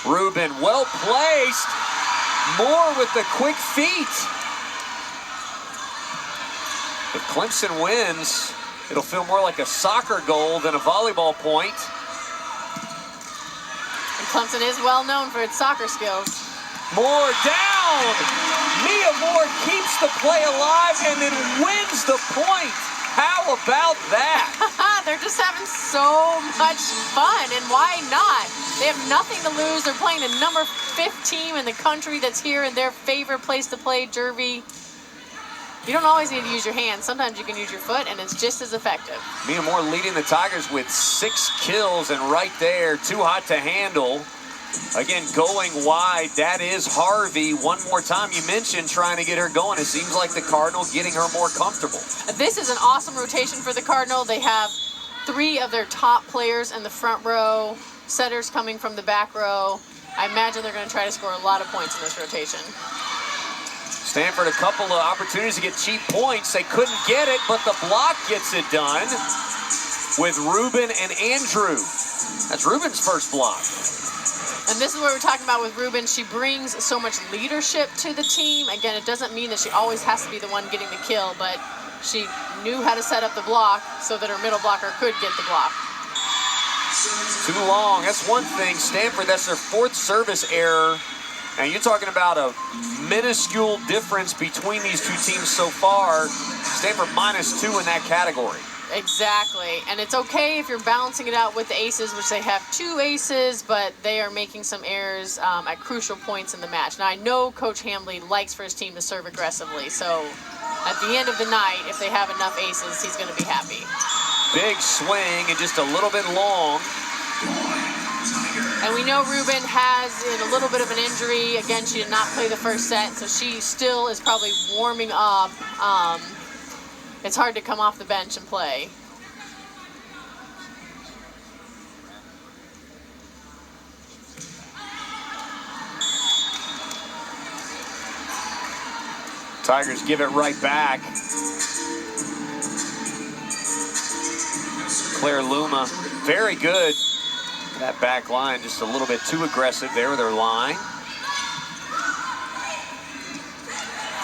Rubin, well placed. Moore with the quick feet. If Clemson wins, it'll feel more like a soccer goal than a volleyball point. And Clemson is well known for its soccer skills. Moore down. Mia Moore keeps the play alive and then wins the point. How about that? They're just having so much fun, and why not? They have nothing to lose. They're playing the number 5th team in the country that's here in their favorite place to play, Jervy. You don't always need to use your hands. Sometimes you can use your foot, and it's just as effective. Mia Moore leading the Tigers with 6 kills, and right there, too hot to handle. Again, going wide, that is Harvey. One more time, you mentioned trying to get her going. It seems like the Cardinal getting her more comfortable. This is an awesome rotation for the Cardinal. They have 3 of their top players in the front row, setters coming from the back row. I imagine they're going to try to score a lot of points in this rotation. Stanford, a couple of opportunities to get cheap points. They couldn't get it, but the block gets it done with Rubin and Andrew. That's Rubin's first block. And this is what we're talking about with Rubin. She brings so much leadership to the team. Again, it doesn't mean that she always has to be the one getting the kill, but she knew how to set up the block so that her middle blocker could get the block. Too long. That's one thing. Stanford, that's their 4th service error. And you're talking about a minuscule difference between these 2 teams so far. Stanford -2 in that category. Exactly. And it's okay if you're balancing it out with the aces, which they have 2 aces, but they are making some errors at crucial points in the match. Now, I know Coach Hambley likes for his team to serve aggressively, so at the end of the night, if they have enough aces, he's going to be happy. Big swing and just a little bit long. And we know Ruben has a little bit of an injury. Again, she did not play the first set, so she still is probably warming up. It's hard to come off the bench and play. Tigers give it right back. Claire Luma, very good. That back line just a little bit too aggressive there with her line.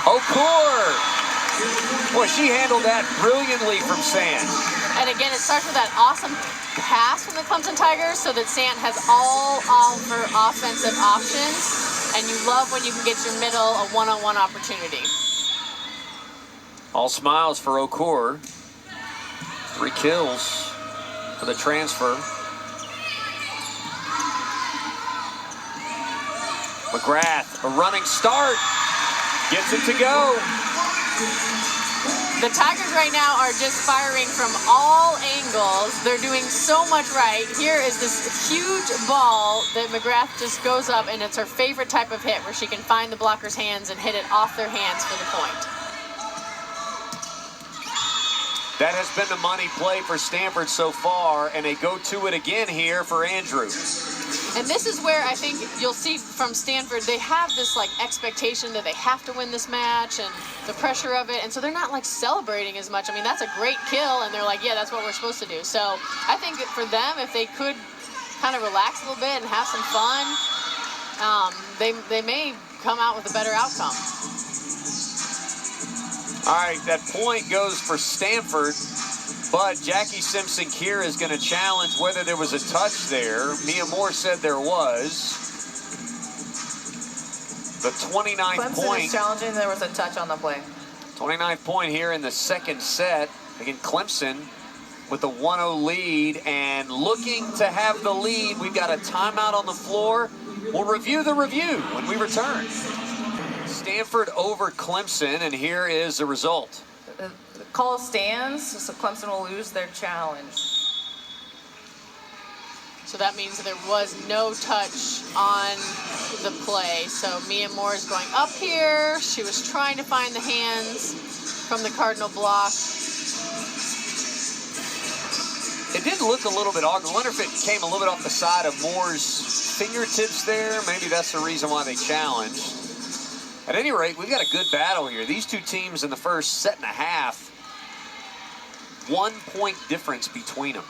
Okur! Boy, she handled that brilliantly from Sant. And again, it starts with that awesome pass from the Clemson Tigers so that Sant has all of her offensive options. And you love when you can get your middle a one-on-one opportunity. All smiles for Okur. 3 kills for the transfer. McGrath, a running start. Gets it to go. The Tigers right now are just firing from all angles. They're doing so much right. Here is this huge ball that McGrath just goes up, and it's her favorite type of hit where she can find the blocker's hands and hit it off their hands for the point. That has been the money play for Stanford so far, and they go to it again here for Andrew. And this is where I think you'll see from Stanford, they have this like expectation that they have to win this match and the pressure of it. And so they're not like celebrating as much. I mean, that's a great kill. And they're like, yeah, that's what we're supposed to do. So I think that for them, if they could kind of relax a little bit and have some fun, they may come out with a better outcome. All right, that point goes for Stanford. But Jackie Simpson-Keir is going to challenge whether there was a touch there. Mia Moore said there was. The 29th Clemson point. is challenging there was a touch on the play. 29th point here in the second set. Again, Clemson with the 1-0 lead and looking to have the lead. We've got a timeout on the floor. We'll review the review when we return. Stanford over Clemson, and here is the result. The call stands, so Clemson will lose their challenge. So that means that there was no touch on the play. So Mia Moore is going up here. She was trying to find the hands from the Cardinal block. It did look a little bit awkward. I wonder if it came a little bit off the side of Moore's fingertips there. Maybe that's the reason why they challenged. At any rate, we've got a good battle here. These two teams in the first set and a half, 1 point difference between them.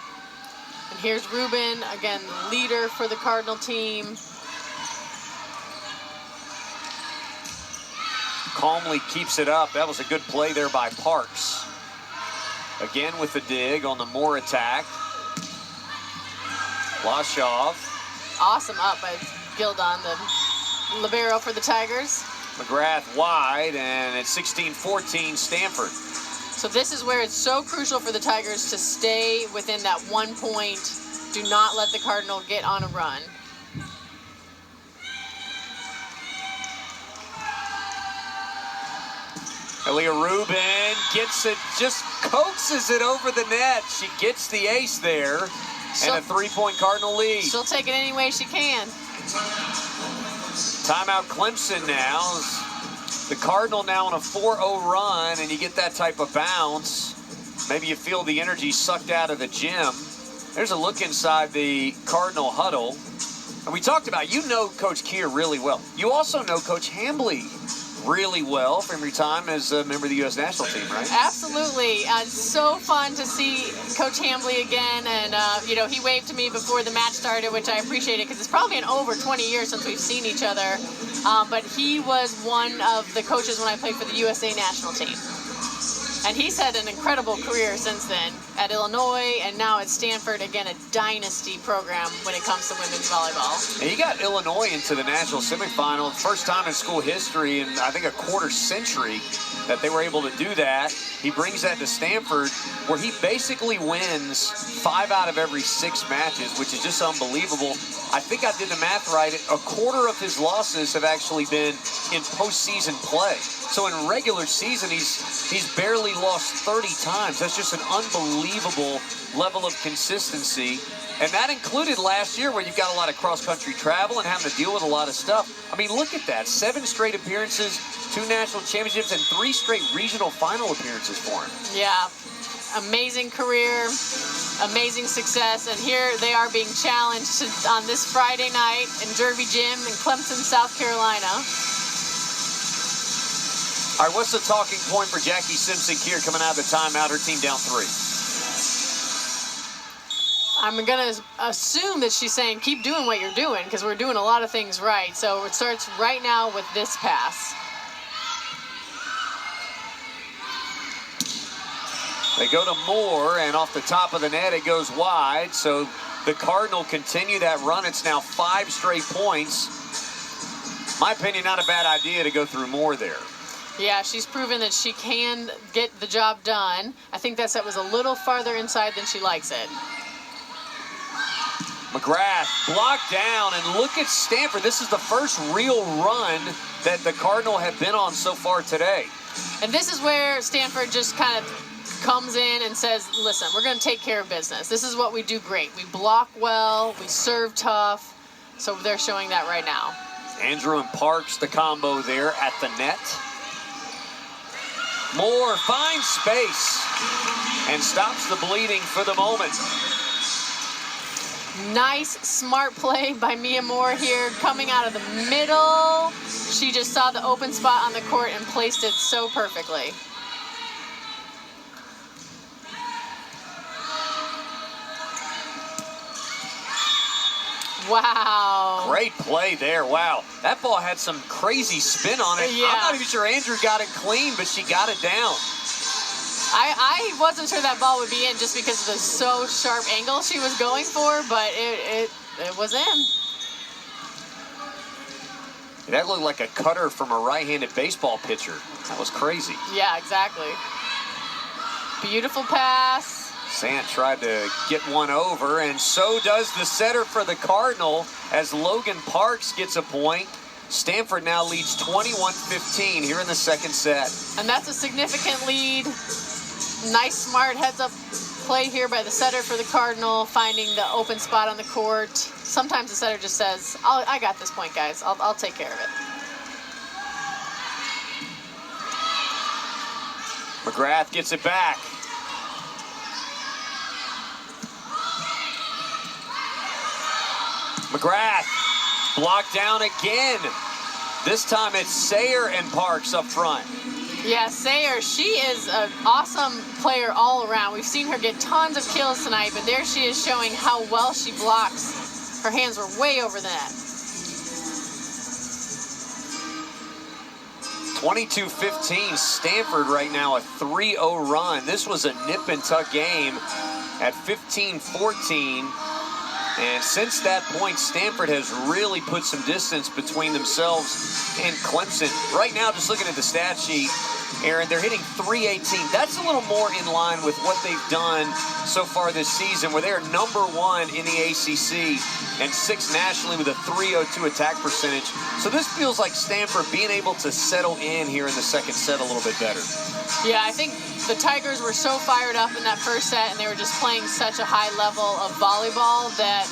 And here's Ruben, again, the leader for the Cardinal team. Calmly keeps it up. That was a good play there by Parks. Again with the dig on the Moore attack. Lashav. Awesome up by Gildon, the libero for the Tigers. McGrath wide, and it's 16-14 Stanford. So this is where it's so crucial for the Tigers to stay within that 1 point. Do not let the Cardinal get on a run. Elia Rubin gets it, just coaxes it over the net. She gets the ace there, and a 3-point Cardinal lead. She'll take it any way she can. Timeout Clemson now. The Cardinal now on a 4-0 run, and you get that type of bounce. Maybe you feel the energy sucked out of the gym. There's a look inside the Cardinal huddle. And we talked about, you know Coach Keir really well. You also know Coach Hambly really well from your time as a member of the U.S. national team, right? Absolutely. It's so fun to see Coach Hambly again. And, you know, he waved to me before the match started, which I appreciated because it's probably been over 20 years since we've seen each other. But he was one of the coaches when I played for the USA national team. And he's had an incredible career since then at Illinois and now at Stanford. Again, a dynasty program when it comes to women's volleyball. And he got Illinois into the national semifinal, first time in school history in I think a quarter century that they were able to do that. He brings that to Stanford, where he basically wins 5 out of every 6 matches, which is just unbelievable. I think I did the math right. A quarter of his losses have actually been in postseason play. So in regular season, he's barely lost 30 times. That's just an unbelievable level of consistency. And that included last year where you've got a lot of cross-country travel and having to deal with a lot of stuff. I mean, look at that. 7 straight appearances, 2 national championships, and 3 straight regional final appearances for him. Yeah. Amazing career, amazing success, and here they are being challenged on this Friday night in Derby Gym in Clemson, South Carolina. All right, what's the talking point for Jackie Simpson here coming out of the timeout, her team down 3? I'm going to assume that she's saying, keep doing what you're doing, because we're doing a lot of things right. So it starts right now with this pass. They go to Moore, and off the top of the net, it goes wide. So the Cardinal continue that run. It's now 5 straight points. My opinion, not a bad idea to go through Moore there. Yeah, she's proven that she can get the job done. I think that set was a little farther inside than she likes it. McGrath blocked down, and look at Stanford. This is the first real run that the Cardinal have been on so far today. And this is where Stanford just kind of comes in and says, listen, we're going to take care of business. This is what we do great. We block well, we serve tough. So they're showing that right now. Andrew and Parks, the combo there at the net. Moore finds space and stops the bleeding for the moment. Nice, smart play by Mia Moore here, coming out of the middle. She just saw the open spot on the court and placed it so perfectly. Wow. Great play there. Wow. That ball had some crazy spin on it. Yeah. I'm not even sure Andrew got it clean, but she got it down. I wasn't sure that ball would be in just because of the so sharp angle she was going for, but it was in. That looked like a cutter from a right-handed baseball pitcher. That was crazy. Yeah, exactly. Beautiful pass. Sant tried to get one over, and so does the setter for the Cardinal as Logan Parks gets a point. Stanford now leads 21-15 here in the second set. And that's a significant lead. Nice, smart heads-up play here by the setter for the Cardinal, finding the open spot on the court. Sometimes the setter just says, I got this point, guys. I'll take care of it. McGrath gets it back. McGrath blocked down again. This time it's Sayer and Parks up front. Yeah, Sayer, she is an awesome player all around. We've seen her get tons of kills tonight, but there she is showing how well she blocks. Her hands were way over the net. 22-15, Stanford right now a 3-0 run. This was a nip and tuck game at 15-14. And since that point, Stanford has really put some distance between themselves and Clemson. Right now, just looking at the stat sheet, Aaron, they're hitting .318. That's a little more in line with what they've done so far this season, where they're #1 in the ACC and 6th nationally with a .302 attack percentage. So this feels like Stanford being able to settle in here in the second set a little bit better. Yeah, I think the Tigers were so fired up in that first set, and they were just playing such a high level of volleyball that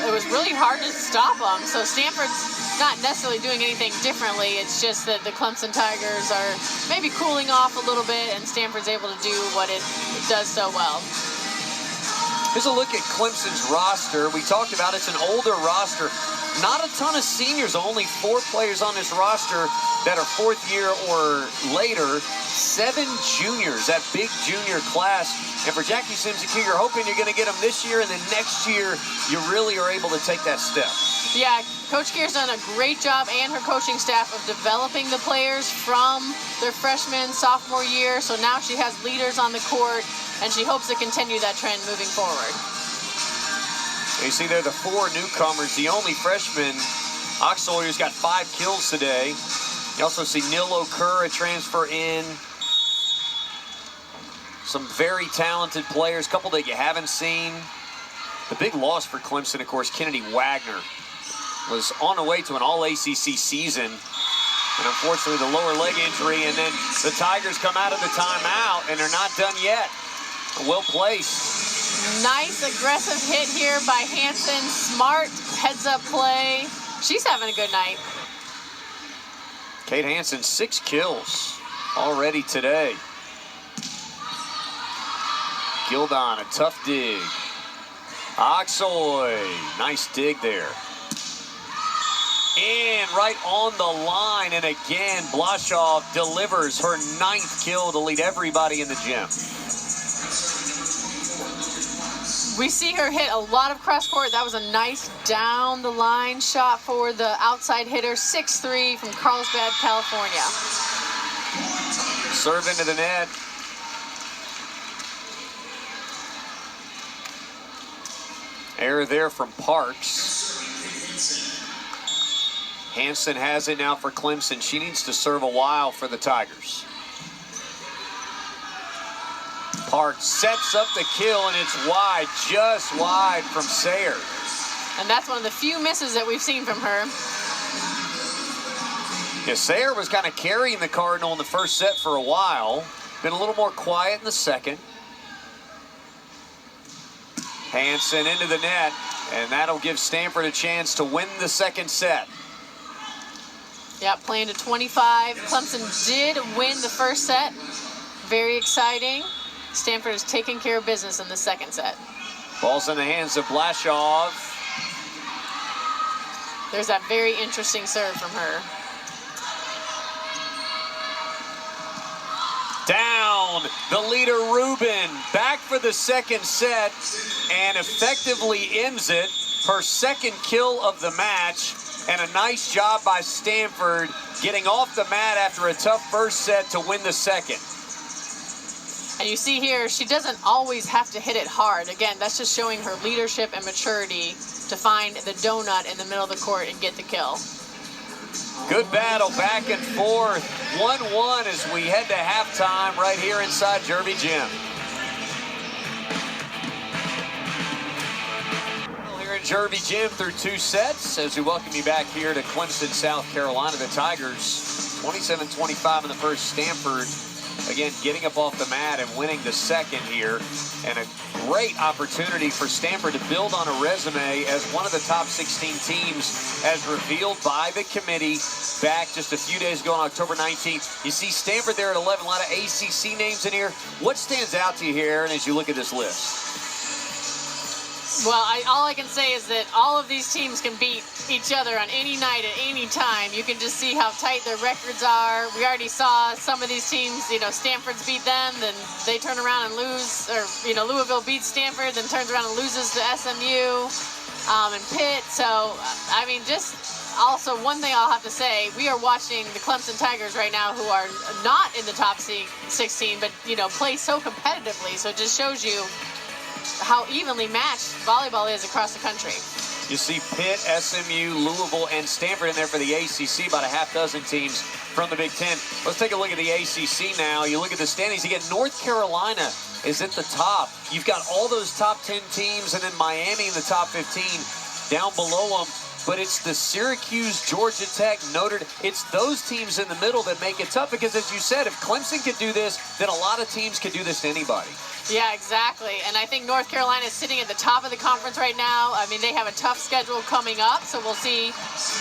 it was really hard to stop them. So Stanford's not necessarily doing anything differently. It's just that the Clemson Tigers are maybe cooling off a little bit, and Stanford's able to do what it does so well. Here's a look at Clemson's roster. We talked about it's an older roster. Not a ton of seniors, only 4 players on this roster that are 4th year or later. 7 juniors, that big junior class. And for Jackie Simpson, you're hoping you're going to get them this year, and then next year you really are able to take that step. Yeah, Coach Keir's done a great job, and her coaching staff, of developing the players from their freshman, sophomore year. So now she has leaders on the court, and she hopes to continue that trend moving forward. You see there the 4 newcomers. The only freshman, Oxoyer's got 5 kills today. You also see Nilo Kerr, a transfer in. Some very talented players, couple that you haven't seen. The big loss for Clemson, of course, Kennedy Wagner was on the way to an all-ACC season. And unfortunately, the lower leg injury, and then the Tigers come out of the timeout, and they're not done yet. Well placed. Nice aggressive hit here by Hansen. Smart heads-up play. She's having a good night. Kate Hansen, 6 kills already today. Gildon, a tough dig. Oxoy, nice dig there. And right on the line, and again, Blashoff delivers her 9th kill to lead everybody in the gym. We see her hit a lot of cross court. That was a nice down the line shot for the outside hitter, 6'3" from Carlsbad, California. Serve into the net. Error there from Parks. Hansen has it now for Clemson. She needs to serve a while for the Tigers. Parks sets up the kill, and it's wide, just wide from Sayre. And that's one of the few misses that we've seen from her. Yeah, Sayre was kind of carrying the Cardinal in the first set for a while. Been a little more quiet in the second. Hansen into the net, and that'll give Stanford a chance to win the second set. Yep, playing to 25. Clemson did win the first set. Very exciting. Stanford is taking care of business in the second set. Ball's in the hands of Blashoff. There's that very interesting serve from her. Down, the leader Rubin, back for the second set, and effectively ends it. Her second kill of the match, and a nice job by Stanford getting off the mat after a tough first set to win the second. And you see here, she doesn't always have to hit it hard. Again, that's just showing her leadership and maturity to find the donut in the middle of the court and get the kill. Good battle back and forth. 1-1 as we head to halftime right here inside Jervey Gym. Here at Jervey Gym through 2 sets as we welcome you back here to Clemson, South Carolina. The Tigers 27-25 in the first. Stanford again getting up off the mat and winning the second here. And a great opportunity for Stanford to build on a resume as one of the top 16 teams as revealed by the committee back just a few days ago on October 19th. You see Stanford there at 11, a lot of ACC names in here. What stands out to you here, Aaron, as you look at this list? Well, all I can say is that all of these teams can beat each other on any night at any time. You can just see how tight their records are. We already saw some of these teams, Stanford's beat them, then they turn around and lose, or, Louisville beats Stanford, then turns around and loses to SMU and Pitt. So, I mean, just also one thing I'll have to say, we are watching the Clemson Tigers right now who are not in the top 16, but, play so competitively. So it just shows you how evenly matched volleyball is across the country. You see Pitt, SMU, Louisville, and Stanford in there for the ACC, about a half dozen teams from the Big Ten. Let's take a look at the ACC now. You look at the standings, you get North Carolina is at the top. You've got all those top 10 teams, and then Miami in the top 15 down below them. But it's the Syracuse, Georgia Tech, Notre Dame. It's those teams in the middle that make it tough because, as you said, if Clemson could do this, then a lot of teams could do this to anybody. Yeah, exactly. And I think North Carolina is sitting at the top of the conference right now. I mean, they have a tough schedule coming up, so we'll see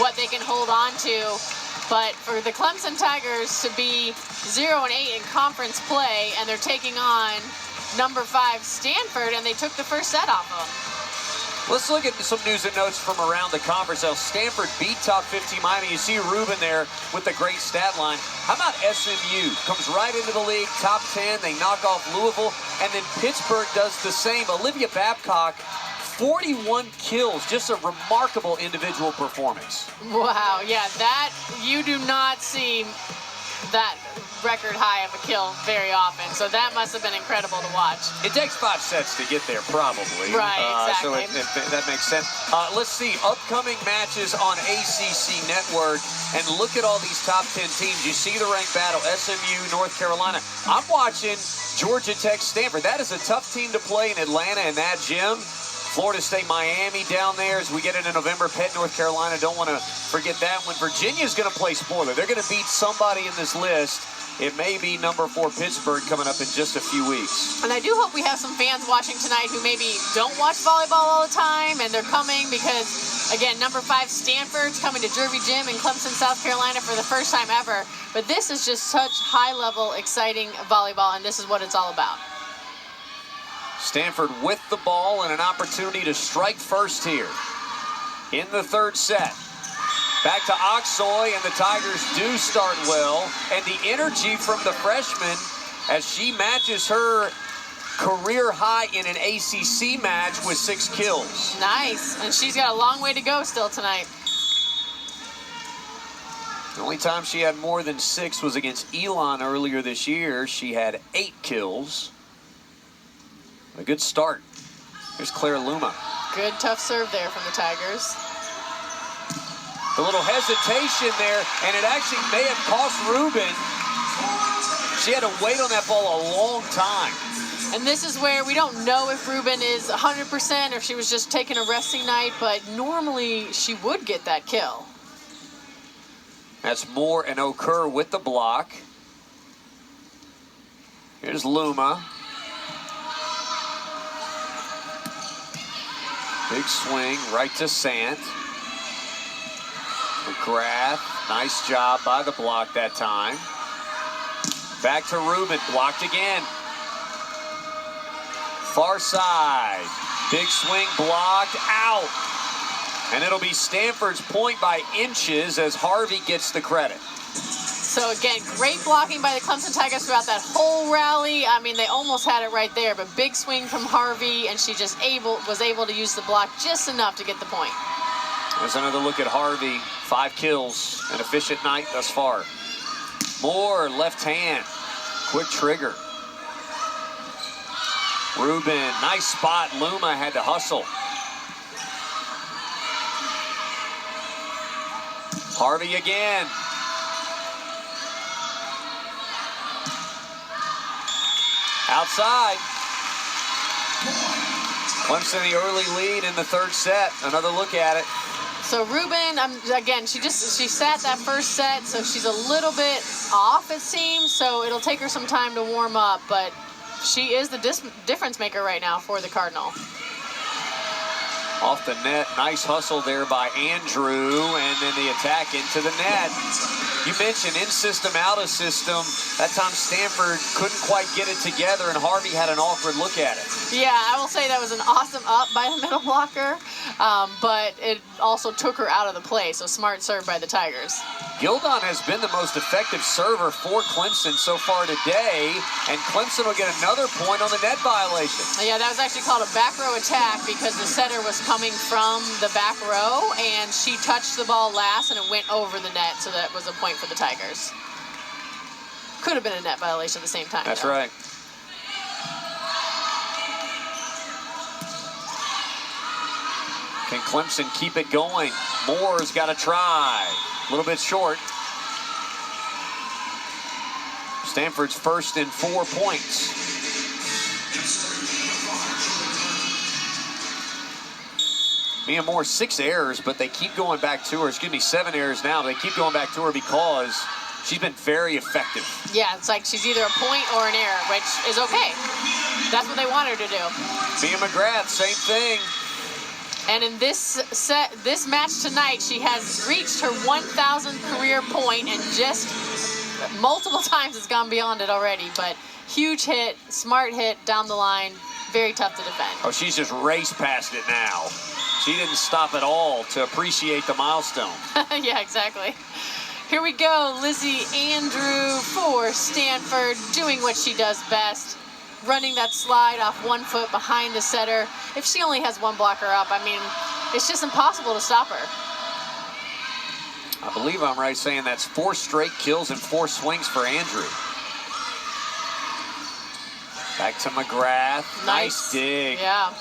what they can hold on to. But for the Clemson Tigers to be 0-8 in conference play, and they're taking on number 5 Stanford, and they took the first set off of them. Let's look at some news and notes from around the conference. Now, Stanford beat top 15 Miami. You see Rubin there with the great stat line. How about SMU? Comes right into the league, top 10. They knock off Louisville. And then Pittsburgh does the same. Olivia Babcock, 41 kills. Just a remarkable individual performance. Wow, yeah, that, you do not see that record high of a kill very often, so that must have been incredible to watch. It takes 5 sets to get there, probably. Right, exactly. So that makes sense. Let's see upcoming matches on ACC Network, and look at all these top 10 teams. You see the ranked battle, SMU, North Carolina. I'm watching Georgia Tech, Stanford. That is a tough team to play in Atlanta in that gym. Florida State, Miami down there as we get into November. Pitt, North Carolina, don't want to forget that one. Virginia's going to play spoiler. They're going to beat somebody in this list. It may be number 4 Pittsburgh coming up in just a few weeks. And I do hope we have some fans watching tonight who maybe don't watch volleyball all the time, and they're coming because, again, number 5 Stanford's coming to Derby Gym in Clemson, South Carolina for the first time ever. But this is just such high-level, exciting volleyball, and this is what it's all about. Stanford with the ball and an opportunity to strike first here in the third set. Back to Oxoy, and the Tigers do start well. And the energy from the freshman as she matches her career high in an ACC match with 6 kills. Nice, and she's got a long way to go still tonight. The only time she had more than 6 was against Elon earlier this year. She had 8 kills. A good start. Here's Claire Luma. Good tough serve there from the Tigers. A little hesitation there, and it actually may have cost Rubin. She had to wait on that ball a long time. And this is where we don't know if Rubin is 100% or if she was just taking a resting night, but normally she would get that kill. That's Moore and Okur with the block. Here's Luma. Big swing right to Sant. McGrath, nice job by the block that time. Back to Rubin, blocked again. Far side, big swing blocked, out. And it'll be Stanford's point by inches as Harvey gets the credit. So again, great blocking by the Clemson Tigers throughout that whole rally. I mean, they almost had it right there, but big swing from Harvey, and she just was able to use the block just enough to get the point. There's another look at Harvey. 5 kills, an efficient night thus far. Moore, left hand, quick trigger. Rubin, nice spot. Luma had to hustle. Harvey again. Outside. Clemson the early lead in the third set. Another look at it. So Rubin, again, she sat that first set, so she's a little bit off, it seems. So it'll take her some time to warm up, but she is the difference maker right now for the Cardinal. Off the net, nice hustle there by Andrew, and then the attack into the net. You mentioned in-system, out-of-system. That time Stanford couldn't quite get it together, and Harvey had an awkward look at it. Yeah, I will say that was an awesome up by the middle blocker, but it also took her out of the play, so smart serve by the Tigers. Gildon has been the most effective server for Clemson so far today, and Clemson will get another point on the net violation. Yeah, that was actually called a back row attack because the setter was coming from the back row, and she touched the ball last, and it went over the net, so that was a point for the Tigers. Could have been a net violation at the same time. That's though. right. Can Clemson keep it going? Moore's got to try. A little bit short. Stanford's first in 4 points. Mia Moore, 6 errors, but they keep going back to her. Excuse me, 7 errors now. They keep going back to her because she's been very effective. Yeah, it's like she's either a point or an error, which is okay. That's what they want her to do. Mia McGrath, same thing. And in this match tonight, she has reached her 1,000th career point, and just multiple times has gone beyond it already. But huge hit, smart hit down the line, very tough to defend. Oh, she's just raced past it now. She didn't stop at all to appreciate the milestone. Yeah, exactly. Here we go, Lizzie Andrew for Stanford, doing what she does best. Running that slide off 1 foot behind the setter. If she only has one blocker up, I mean, it's just impossible to stop her. I believe I'm right saying that's 4 straight kills and 4 swings for Andrew. Back to McGrath. Nice dig. Yeah.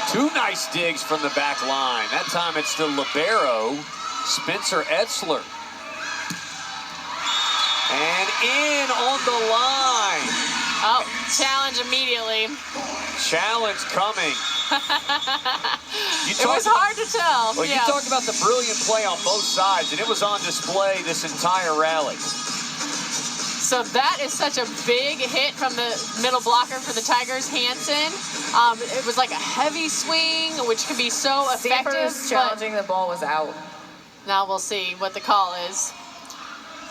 2 nice digs from the back line. That time it's the libero, Spencer Etzler. And in on the line. Oh, challenge immediately. Challenge coming. It was hard to tell. Well, yeah. You talked about the brilliant play on both sides, and it was on display this entire rally. So that is such a big hit from the middle blocker for the Tigers, Hansen. It was like a heavy swing, which can be so effective. Stanford's challenging the ball was out. Now we'll see what the call is.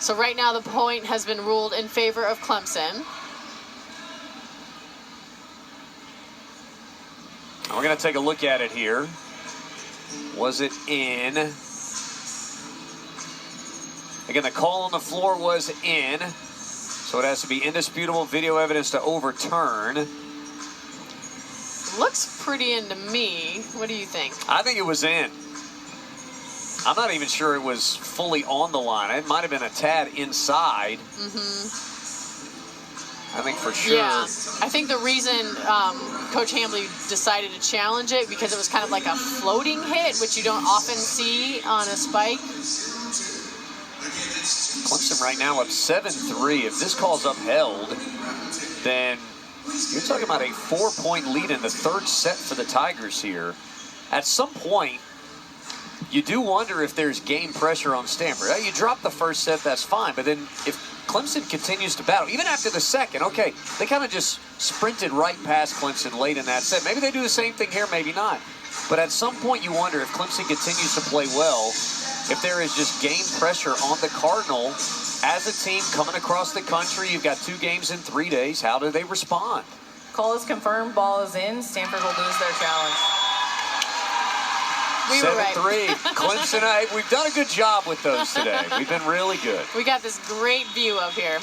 So right now the point has been ruled in favor of Clemson. We're going to take a look at it here. Was it in? Again, the call on the floor was in. So it has to be indisputable video evidence to overturn. Looks pretty in to me. What do you think? I think it was in. I'm not even sure it was fully on the line. It might have been a tad inside. I think for sure. Yeah, I think the reason Coach Hambley decided to challenge it because it was kind of like a floating hit, which you don't often see on a spike. Clemson right now up 7-3. If this call's upheld, then you're talking about a 4-point lead in the third set for the Tigers here. At some point, you do wonder if there's game pressure on Stanford. You drop the first set, that's fine. But then if Clemson continues to battle, even after the second, okay, they kind of just sprinted right past Clemson late in that set. Maybe they do the same thing here, maybe not. But at some point you wonder if Clemson continues to play well, if there is just game pressure on the Cardinal as a team coming across the country. You've got 2 games in 3 days. How do they respond? Call is confirmed. Ball is in. Stanford will lose their challenge. We were right. 7-3. Clemson, we've done a good job with those today. We've been really good. We got this great view up here.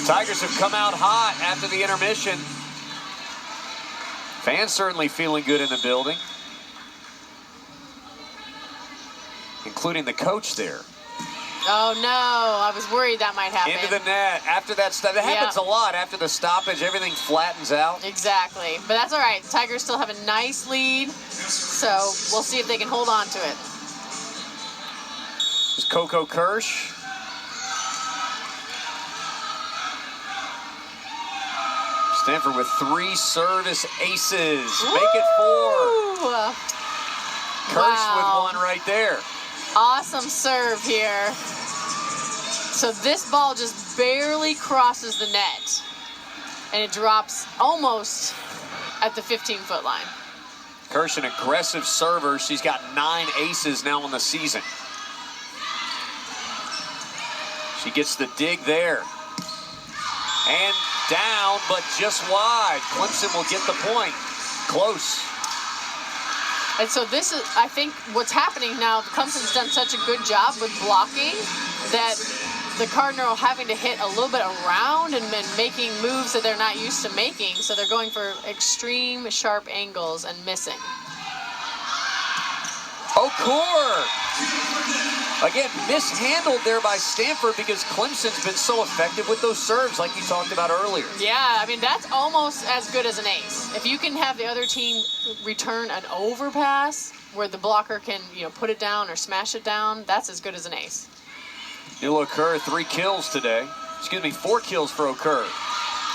Tigers have come out hot after the intermission. Fans certainly feeling good in the building, including the coach there. Oh, no. I was worried that might happen. Into the net. After that stuff. That happens a lot. After the stoppage, everything flattens out. Exactly. But that's all right. Tigers still have a nice lead, so we'll see if they can hold on to it. It's Coco Kirsch. Stanford with 3 service aces. Woo! Make it 4. Kirsch Wow. with 1 right there. Awesome serve here. So this ball just barely crosses the net, and it drops almost at the 15-foot line. Kirsch, an aggressive server. She's got 9 aces now in the season. She gets the dig there. And down, but just wide. Clemson will get the point. Close. And so this is, I think, what's happening now. Clemson's done such a good job with blocking that the Cardinal are having to hit a little bit around and making moves that they're not used to making. So they're going for extreme sharp angles and missing. Okur. Again, mishandled there by Stanford because Clemson's been so effective with those serves like you talked about earlier. Yeah, I mean, that's almost as good as an ace. If you can have the other team return an overpass where the blocker can, put it down or smash it down, that's as good as an ace. Neil Okur, 3 kills today. 4 kills for Okur.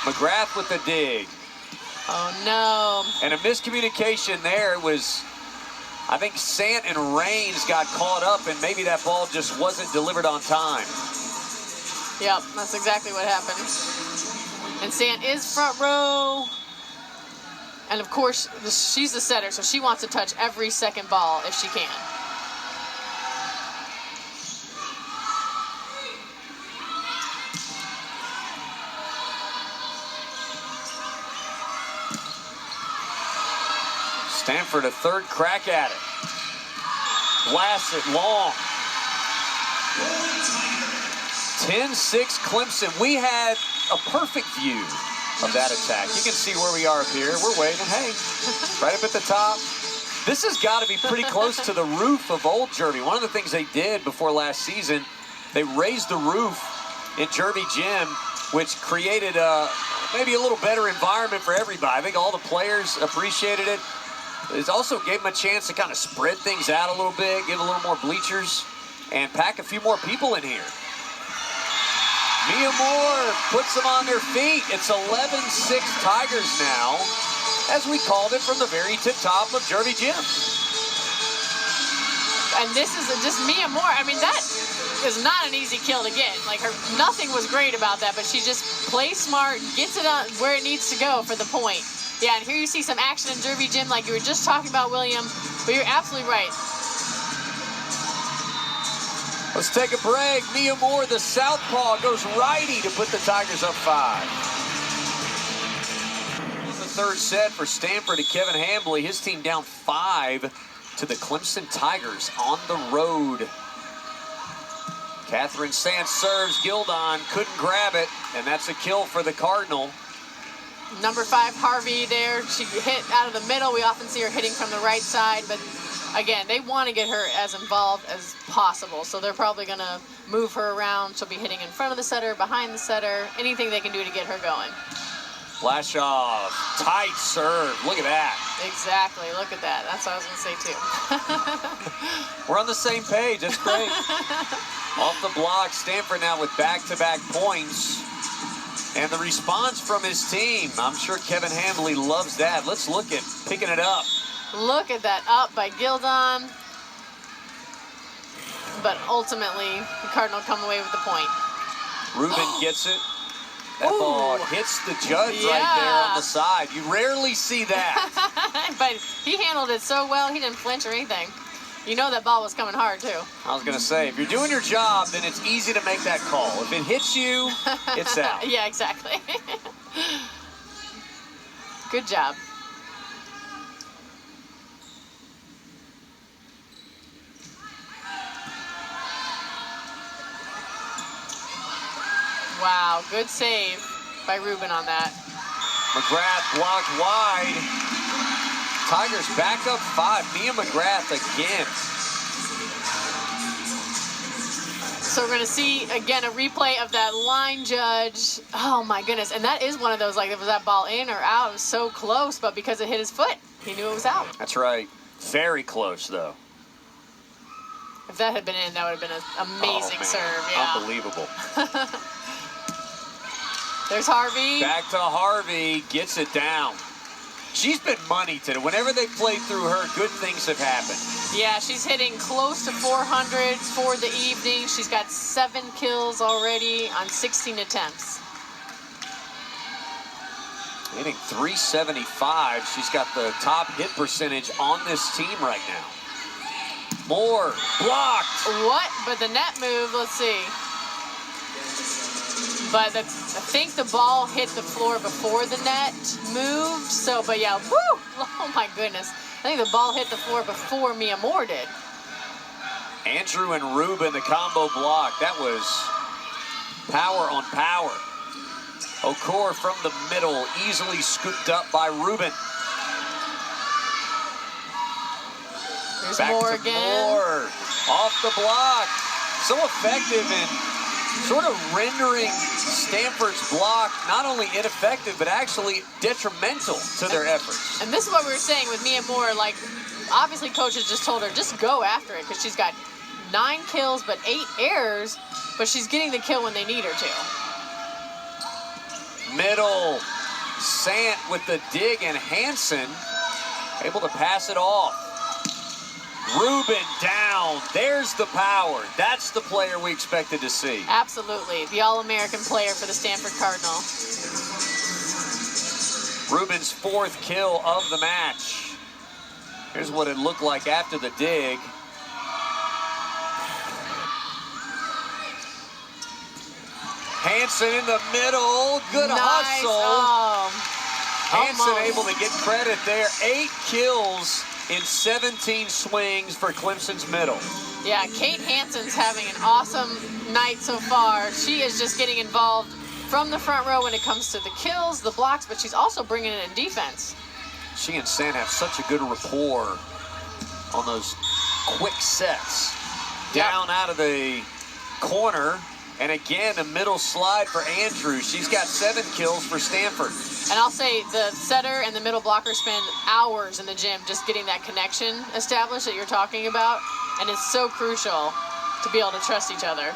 McGrath with the dig. Oh, no. And a miscommunication there. It was, I think Sant and Raines got caught up, and maybe that ball just wasn't delivered on time. Yep, that's exactly what happened. And Sant is front row. And, of course, she's the setter, so she wants to touch every second ball if she can. Stanford a 3rd crack at it. Blasts it long. 10-6 Clemson. We had a perfect view of that attack. You can see where we are up here. We're waiting. Hey, right up at the top. This has got to be pretty close to the roof of Old Jervey. One of the things they did before last season, they raised the roof in Jervey Gym, which created maybe a little better environment for everybody. I think all the players appreciated it. It also gave them a chance to kind of spread things out a little bit, give a little more bleachers, and pack a few more people in here. Mia Moore puts them on their feet. It's 11-6 Tigers now, as we called it from the very top of Derby Gym. And this is just Mia Moore. I mean, that is not an easy kill to get. Like, nothing was great about that, but she just plays smart, gets it on where it needs to go for the point. Yeah, and here you see some action in Derby Gym like you were just talking about, William, but you're absolutely right. Let's take a break. Mia Moore, the southpaw, goes righty to put the Tigers up 5. The third set for Stanford and Kevin Hambly. His team down 5 to the Clemson Tigers on the road. Catherine Sands serves. Gildon couldn't grab it, and that's a kill for the Cardinal. Number 5, Harvey there. She hit out of the middle. We often see her hitting from the right side, but again, they want to get her as involved as possible, so they're probably going to move her around. She'll be hitting in front of the setter, behind the setter, anything they can do to get her going. Flash off. Tight serve. Look at that. Exactly. Look at that. That's what I was going to say, too. We're on the same page. That's great. Off the block, Stanford now with back-to-back points. And the response from his team, I'm sure Kevin Hambly loves that. Let's look at picking it up. Look at that, up by Gildon. But ultimately, the Cardinal come away with the point. Ruben gets it. That ball hits the judge right there on the side. You rarely see that. But he handled it so well, he didn't flinch or anything. You know that ball was coming hard, too. I was going to say, if you're doing your job, then it's easy to make that call. If it hits you, it's out. Yeah, exactly. Good job. Wow, good save by Ruben on that. McGrath blocked wide. Tigers back up 5. Mia McGrath again. So we're going to see, again, a replay of that line judge. Oh, my goodness. And that is one of those, like, was that ball in or out? It was so close, but because it hit his foot, he knew it was out. That's right. Very close, though. If that had been in, that would have been an amazing serve. Yeah. Unbelievable. There's Harvey. Back to Harvey. Gets it down. She's been money today. Whenever they played through her, good things have happened. Yeah, she's hitting close to 400 for the evening. She's got 7 kills already on 16 attempts. Hitting 375. She's got the top hit percentage on this team right now. Moore blocked. What? But the net move, let's see. But I think the ball hit the floor before the net moved. So, but yeah, whoo! Oh my goodness. I think the ball hit the floor before Mia Moore did. Andrew and Ruben, the combo block. That was power on power. Okor from the middle, easily scooped up by Ruben. There's Back Moore to again. Moore. Off the block. So effective in sort of rendering Stanford's block not only ineffective, but actually detrimental to their efforts. And this is what we were saying with Mia Moore. Like, obviously coaches just told her, just go after it, because she's got 9 kills, but 8 errors, but she's getting the kill when they need her to. Middle, Sant with the dig, and Hansen able to pass it off. Ruben down. There's the power. That's the player we expected to see. Absolutely. The All-American player for the Stanford Cardinal. Ruben's 4th kill of the match. Here's what it looked like after the dig. Hansen in the middle. Good hustle. Hansen able to get credit there. 8 kills in 17 swings for Clemson's middle. Yeah, Kate Hansen's having an awesome night so far. She is just getting involved from the front row when it comes to the kills, the blocks, but she's also bringing it in defense. She and Sant have such a good rapport on those quick sets. Down out of the corner, and again, a middle slide for Andrew. She's got 7 kills for Stanford. And I'll say the setter and the middle blocker spend hours in the gym just getting that connection established that you're talking about. And it's so crucial to be able to trust each other.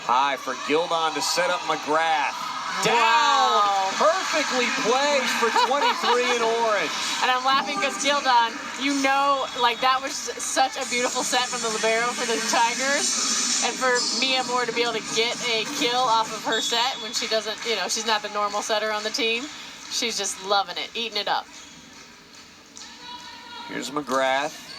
High for Gildon to set up McGrath. Down! Wow. Perfectly placed for 23 in orange. And I'm laughing because Gildon, you know, like that was such a beautiful set from the libero for the Tigers. And for Mia Moore to be able to get a kill off of her set when she doesn't, you know, she's not the normal setter on the team. She's just loving it, eating it up. Here's McGrath.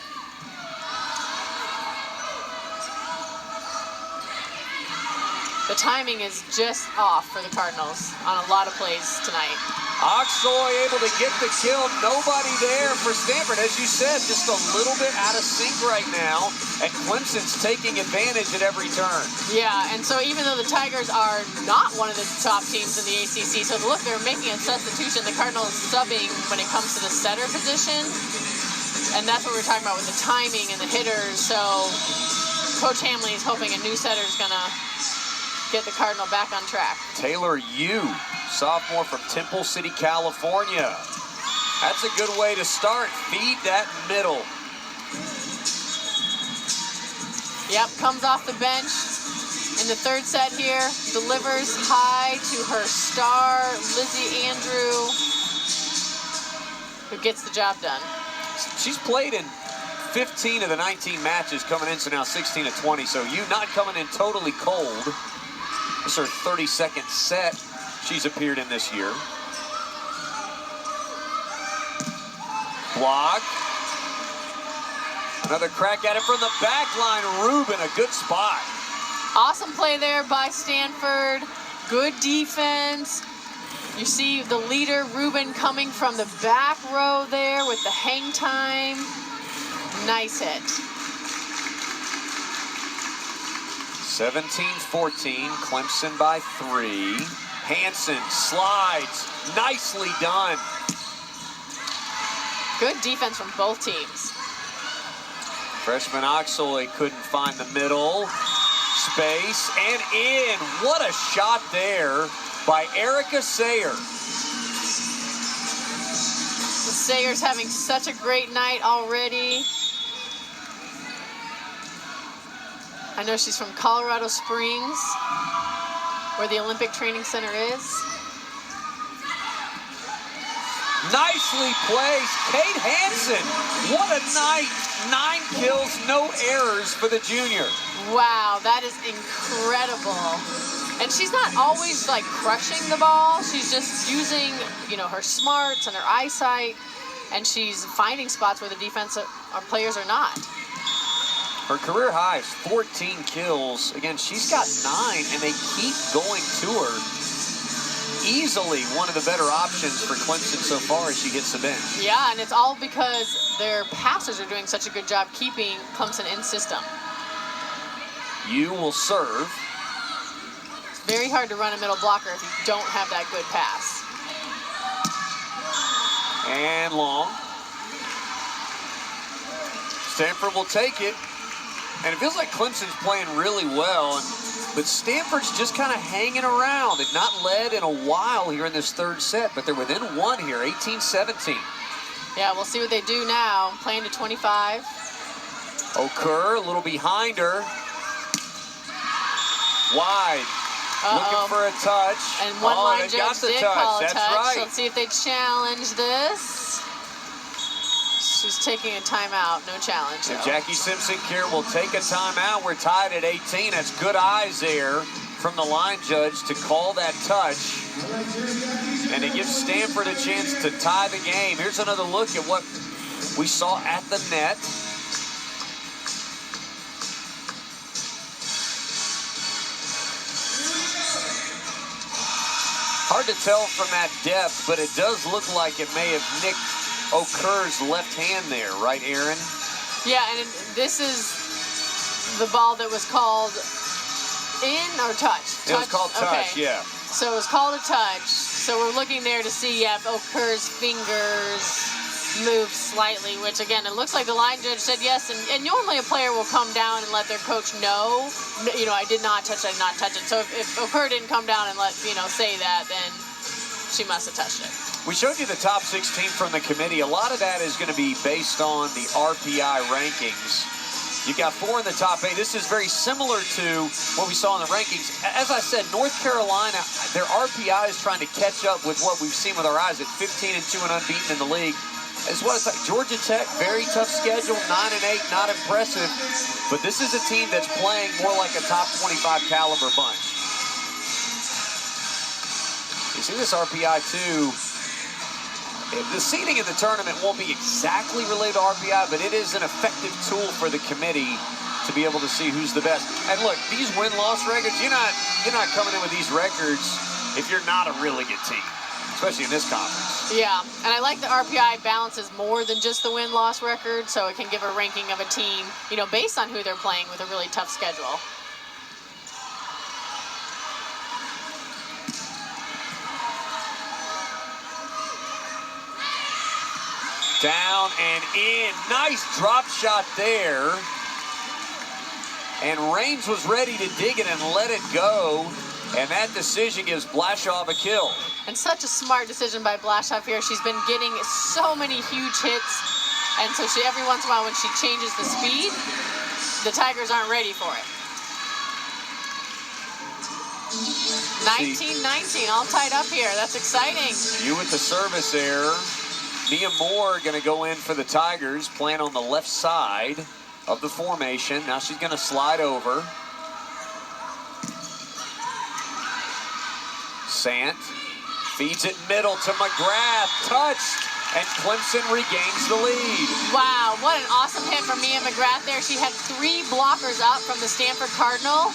The timing is just off for the Cardinals on a lot of plays tonight. Oxoy able to get the kill. Nobody there for Stanford. As you said, just a little bit out of sync right now. And Clemson's taking advantage at every turn. Yeah, and so even though the Tigers are not one of the top teams in the ACC, so look, they're making a substitution. The Cardinals subbing when it comes to the setter position. And that's what we're talking about with the timing and the hitters. So Coach Hamley is hoping a new setter is going to get the Cardinal back on track. Taylor Yu, sophomore from Temple City, California. That's a good way to start. Feed that middle. Yep, comes off the bench in the third set here. Delivers high to her star, Lizzie Andrew, who gets the job done. She's played in 15 of the 19 matches coming in, so now 16 of 20. So Yu not coming in totally cold. This is her 32nd set she's appeared in this year. Block. Another crack at it from the back line. Rubin, a good spot. Awesome play there by Stanford. Good defense. You see the leader, Rubin, coming from the back row there with the hang time. Nice hit. 17-14, Clemson by 3. Hansen slides, nicely done. Good defense from both teams. Freshman Oxoy couldn't find the middle. Space and in. What a shot there by Erica Sayer. Sayer's having such a great night already. I know she's from Colorado Springs, where the Olympic Training Center is. Nicely placed. Kate Hansen. What a night. 9 kills, no errors for the junior. Wow, that is incredible. And she's not always like crushing the ball. She's just using, you know, her smarts and her eyesight, and she's finding spots where the defense or players are not. Her career high is 14 kills. Again, she's got 9, and they keep going to her. Easily one of the better options for Clemson so far as she hits the bench. Yeah, and it's all because their passers are doing such a good job keeping Clemson in system. You will serve. It's very hard to run a middle blocker if you don't have that good pass. And long. Stanford will take it. And it feels like Clemson's playing really well, but Stanford's just kind of hanging around. They've not led in a while here in this third set, but they're within 1 here, 18-17. Yeah, we'll see what they do now. Playing to 25. Okur, a little behind her. Wide. Looking for a touch. And one line they judge got the did touch. call a That's touch. right. Let's see if they challenge this. She's taking a timeout, no challenge. And Jackie Simpson-Kier will take a timeout. We're tied at 18. That's good eyes there from the line judge to call that touch. And it gives Stanford a chance to tie the game. Here's another look at what we saw at the net. Hard to tell from that depth, but it does look like it may have nicked Okur's left hand there, right, Aaron? Yeah, and this is the ball that was called in or touch? It was called touch, okay. yeah. So it was called a touch. So we're looking there to see if Okur's fingers move slightly, which again, it looks like the line judge said yes. And normally a player will come down and let their coach know, you know, I did not touch it, I did not touch it. So if Okur didn't come down and let, you know, say that, then she must have touched it. We showed you the top 16 from the committee. A lot of that is going to be based on the RPI rankings. You got 4 in the top 8. This is very similar to what we saw in the rankings. As I said, North Carolina, their RPI is trying to catch up with what we've seen with our eyes at 15-2 and unbeaten in the league. As what it's like. Georgia Tech, very tough schedule, 9-8, not impressive. But this is a team that's playing more like a top 25 caliber bunch. You see this RPI too. The seeding in the tournament won't be exactly related to RPI, but it is an effective tool for the committee to be able to see who's the best. And look, these win-loss records, you're not coming in with these records if you're not a really good team, especially in this conference. Yeah, and I like the RPI balances more than just the win-loss record, so it can give a ranking of a team, based on who they're playing with a really tough schedule. Down and in. Nice drop shot there. And Raines was ready to dig it and let it go. And that decision gives Blashoff a kill. And such a smart decision by Blashoff here. She's been getting so many huge hits. And so every once in a while when she changes the speed, the Tigers aren't ready for it. 19-19, all tied up here. That's exciting. You with the service error. Mia Moore going to go in for the Tigers, playing on the left side of the formation. Now she's going to slide over. Sant feeds it middle to McGrath. Touched, and Clemson regains the lead. Wow, what an awesome hit from Mia McGrath there. She had 3 blockers up from the Stanford Cardinal.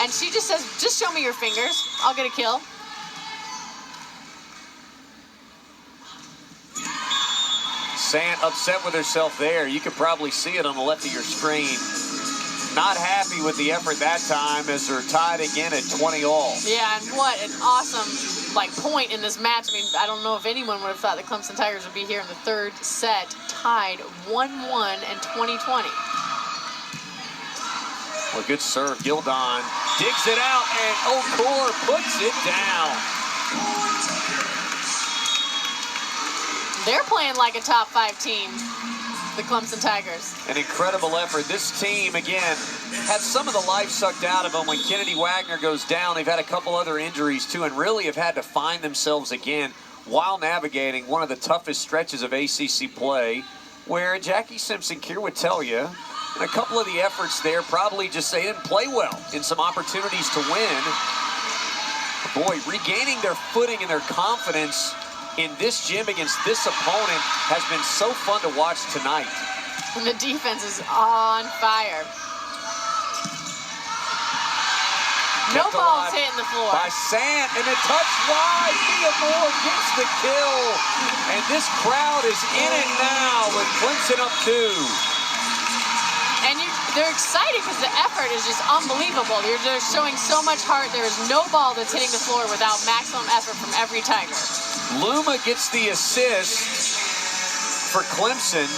And she just says, just show me your fingers. I'll get a kill. Sant upset with herself there. You could probably see it on the left of your screen. Not happy with the effort that time as they're tied again at 20-all. Yeah, and what an awesome point in this match. I mean, I don't know if anyone would have thought the Clemson Tigers would be here in the 3rd set, tied 1-1 and 20-20. Well, good serve. Gildon digs it out, and Okor puts it down. They're playing like a top 5 team, the Clemson Tigers. An incredible effort. This team, again, had some of the life sucked out of them when Kennedy Wagner goes down. They've had a couple other injuries, too, and really have had to find themselves again while navigating one of the toughest stretches of ACC play, where Jackie Simpson-Keir would tell you, and a couple of the efforts there probably just they didn't play well in some opportunities to win. But boy, regaining their footing and their confidence in this gym against this opponent has been so fun to watch tonight. And the defense is on fire. No balls hitting the floor. By Sant, and a touch wide. Mia Moore gets the kill. And this crowd is in it now with Clemson up 2. And they're excited because the effort is just unbelievable. They're showing so much heart. There is no ball that's hitting the floor without maximum effort from every Tiger. Luma gets the assist for Clemson.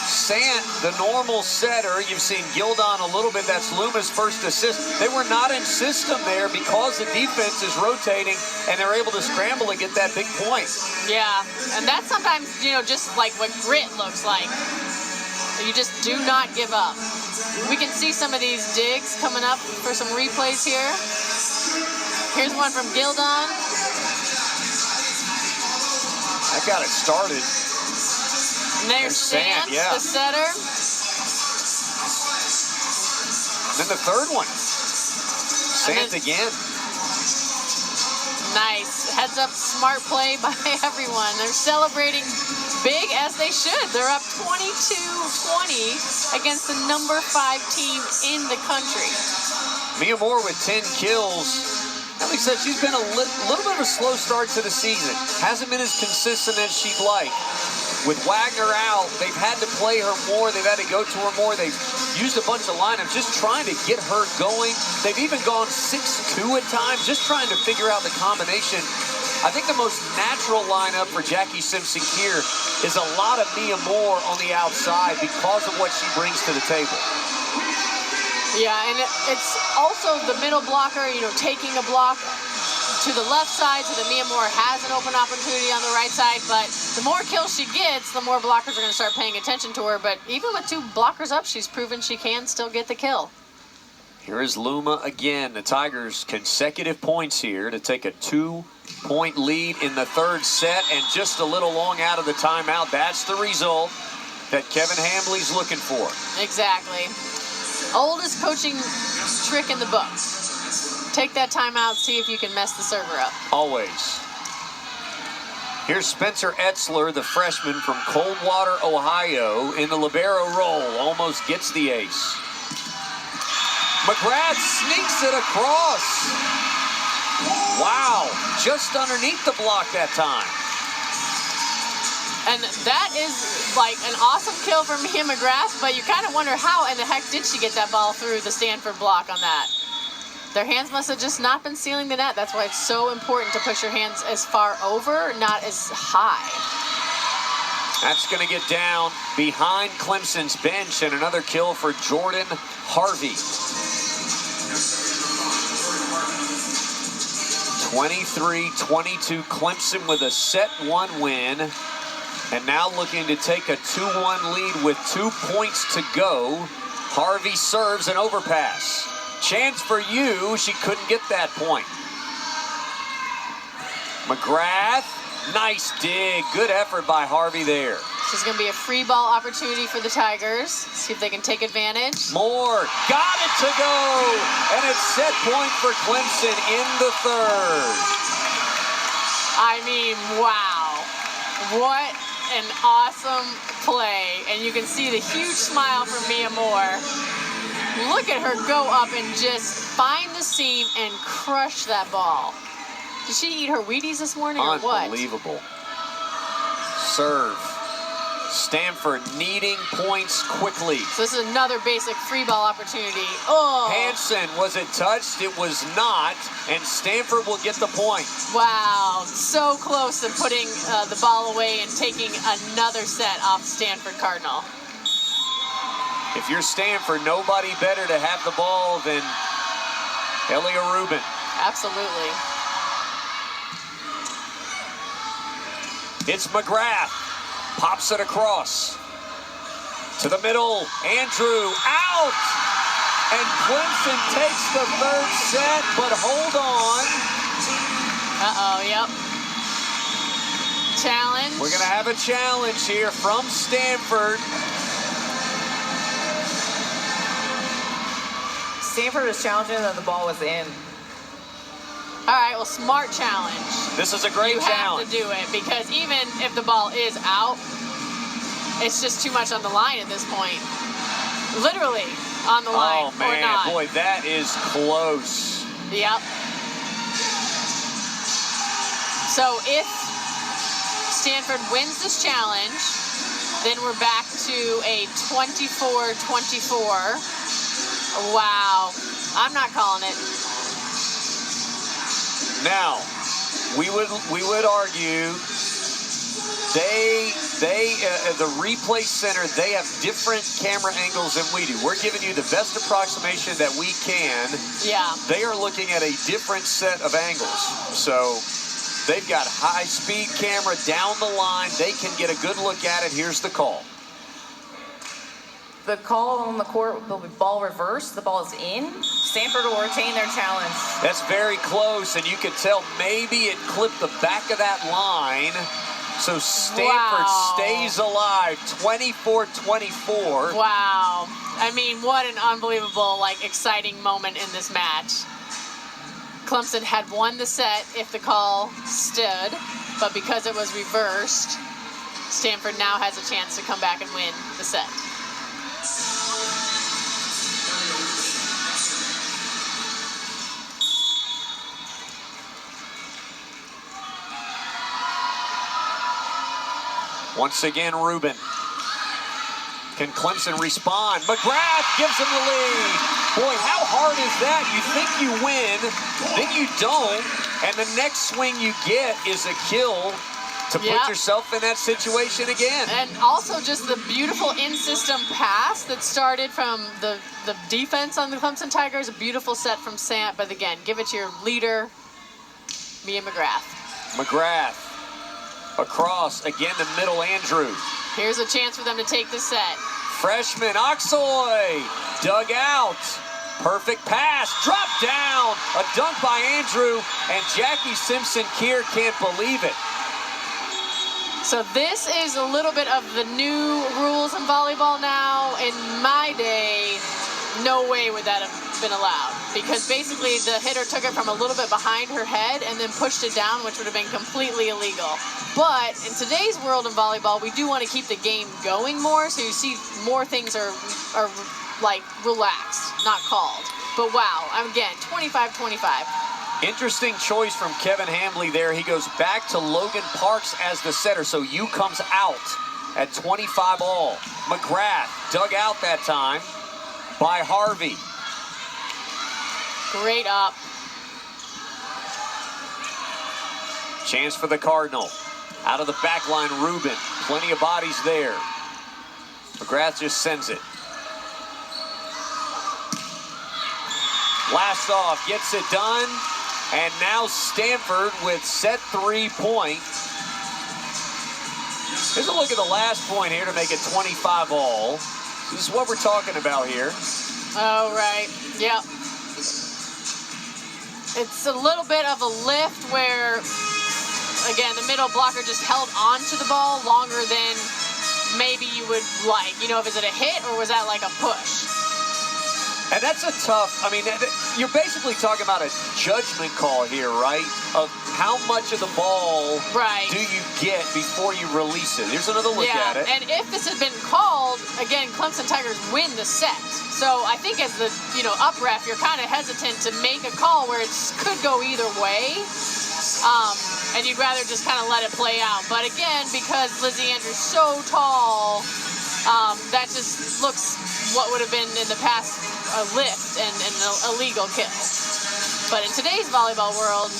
Sant, the normal setter. You've seen Gildon a little bit. That's Luma's first assist. They were not in system there because the defense is rotating, and they're able to scramble and get that big point. Yeah, and that's sometimes, just like what grit looks like. You just do not give up. We can see some of these digs coming up for some replays here. Here's one from Gildon. That got it started. And there's Sant, the setter. And then the third one. Sant again. Nice. Heads up, smart play by everyone. They're celebrating big as they should. They're up 22-20 against the number 5 team in the country. Mia Moore with 10 kills. Like I said, she's been a little bit of a slow start to the season. Hasn't been as consistent as she'd like. With Wagner out, they've had to play her more. They've had to go to her more. They've used a bunch of lineups just trying to get her going. They've even gone 6-2 at times, just trying to figure out the combination. I think the most natural lineup for Jackie Simpson-Keir is a lot of Mia Moore on the outside because of what she brings to the table. Yeah, and it's also the middle blocker, taking a block to the left side so that Mia Moore has an open opportunity on the right side. But the more kills she gets, the more blockers are going to start paying attention to her. But even with 2 blockers up, she's proven she can still get the kill. Here is Luma again. The Tigers consecutive points here to take a 2-point lead in the 3rd set, and just a little long out of the timeout. That's the result that Kevin Hambly's looking for. Exactly. Oldest coaching trick in the book. Take that timeout, see if you can mess the server up. Always. Here's Spencer Etzler, the freshman from Coldwater, Ohio, in the libero role. Almost gets the ace. McGrath sneaks it across. Wow, just underneath the block that time. And that is like an awesome kill for Mia McGrath, but you kind of wonder how in the heck did she get that ball through the Stanford block on that. Their hands must have just not been sealing the net. That's why it's so important to push your hands as far over, not as high. That's going to get down behind Clemson's bench, and another kill for Jordan Harvey. 23-22 Clemson with a set 1 win, and now looking to take a 2-1 lead with 2 points to go. Harvey serves an overpass. Chance for you. She couldn't get that point. McGrath, nice dig. Good effort by Harvey there. This is going to be a free ball opportunity for the Tigers. See if they can take advantage. Moore got it to go, and it's set point for Clemson in the 3rd. I mean, wow. What an awesome play. And you can see the huge smile from Mia Moore. Look at her go up and just find the seam and crush that ball. Did she eat her Wheaties this morning or what? Unbelievable. Serve. Stanford needing points quickly. So this is another basic free ball opportunity. Oh. Hansen, was it touched? It was not, and Stanford will get the point. Wow, so close to putting the ball away and taking another set off Stanford Cardinal. If you're Stanford, nobody better to have the ball than Elia Rubin. Absolutely. It's McGrath. Pops it across. To the middle. Andrew out. And Clemson takes the 3rd set, but hold on. Uh-oh, yep. Challenge. We're going to have a challenge here from Stanford. Stanford was challenging that the ball was in. All right, well, smart challenge. This is a great challenge. You have to do it because even if the ball is out, it's just too much on the line at this point. Literally on the line or not. Boy, that is close. Yep. So if Stanford wins this challenge, then we're back to a 24-24. Wow. I'm not calling it. Now, we would argue the replay center, they have different camera angles than we do. We're giving you the best approximation that we can. Yeah. They are looking at a different set of angles. So they've got high-speed camera down the line. They can get a good look at it. Here's the call. The call on the court will be ball reversed. The ball is in. Stanford will retain their challenge. That's very close, and you could tell maybe it clipped the back of that line. So Stanford stays alive, 24-24. Wow. I mean, what an unbelievable, exciting moment in this match. Clemson had won the set if the call stood, but because it was reversed, Stanford now has a chance to come back and win the set. Once again, Rubin. Can Clemson respond? McGrath gives them the lead. Boy, how hard is that? You think you win, then you don't, and the next swing you get is a kill to put yourself in that situation again. And also just the beautiful in-system pass that started from the defense on the Clemson Tigers. A beautiful set from Sant, but again, give it to your leader. Mia McGrath. McGrath across, again the middle, Andrew. Here's a chance for them to take the set. Freshman Oxoy dug out. Perfect pass, drop down. A dunk by Andrew, and Jackie Simpson-Kear can't believe it. So this is a little bit of the new rules in volleyball now. In my day, no way would that have been allowed, because basically the hitter took it from a little bit behind her head and then pushed it down, which would have been completely illegal. But in today's world of volleyball, we do want to keep the game going more, so you see more things are like relaxed, not called. But wow, again, 25-25. Interesting choice from Kevin Hambley there. He goes back to Logan Parks as the setter, so U comes out at 25 all. McGrath dug out that time by Harvey. Great up. Chance for the Cardinal. Out of the back line, Rubin. Plenty of bodies there. McGrath just sends it. Blast off, gets it done. And now Stanford with set 3 point. Here's a look at the last point here to make it 25 all. This is what we're talking about here. Oh, right. Yep. It's a little bit of a lift where, again, the middle blocker just held on to the ball longer than maybe you would like. You know, is it a hit or was that like a push? And that's a tough, I mean, you're basically talking about a judgment call here, right? Of how much of the ball do you get before you release it? Here's another look at it. And if this had been called, again, Clemson Tigers win the set. So I think as the, up ref, you're kind of hesitant to make a call where it could go either way. And you'd rather just kind of let it play out. But again, because Lizzie Andrews so tall, that just looks what would have been in the past a lift and an illegal kill. But in today's volleyball world,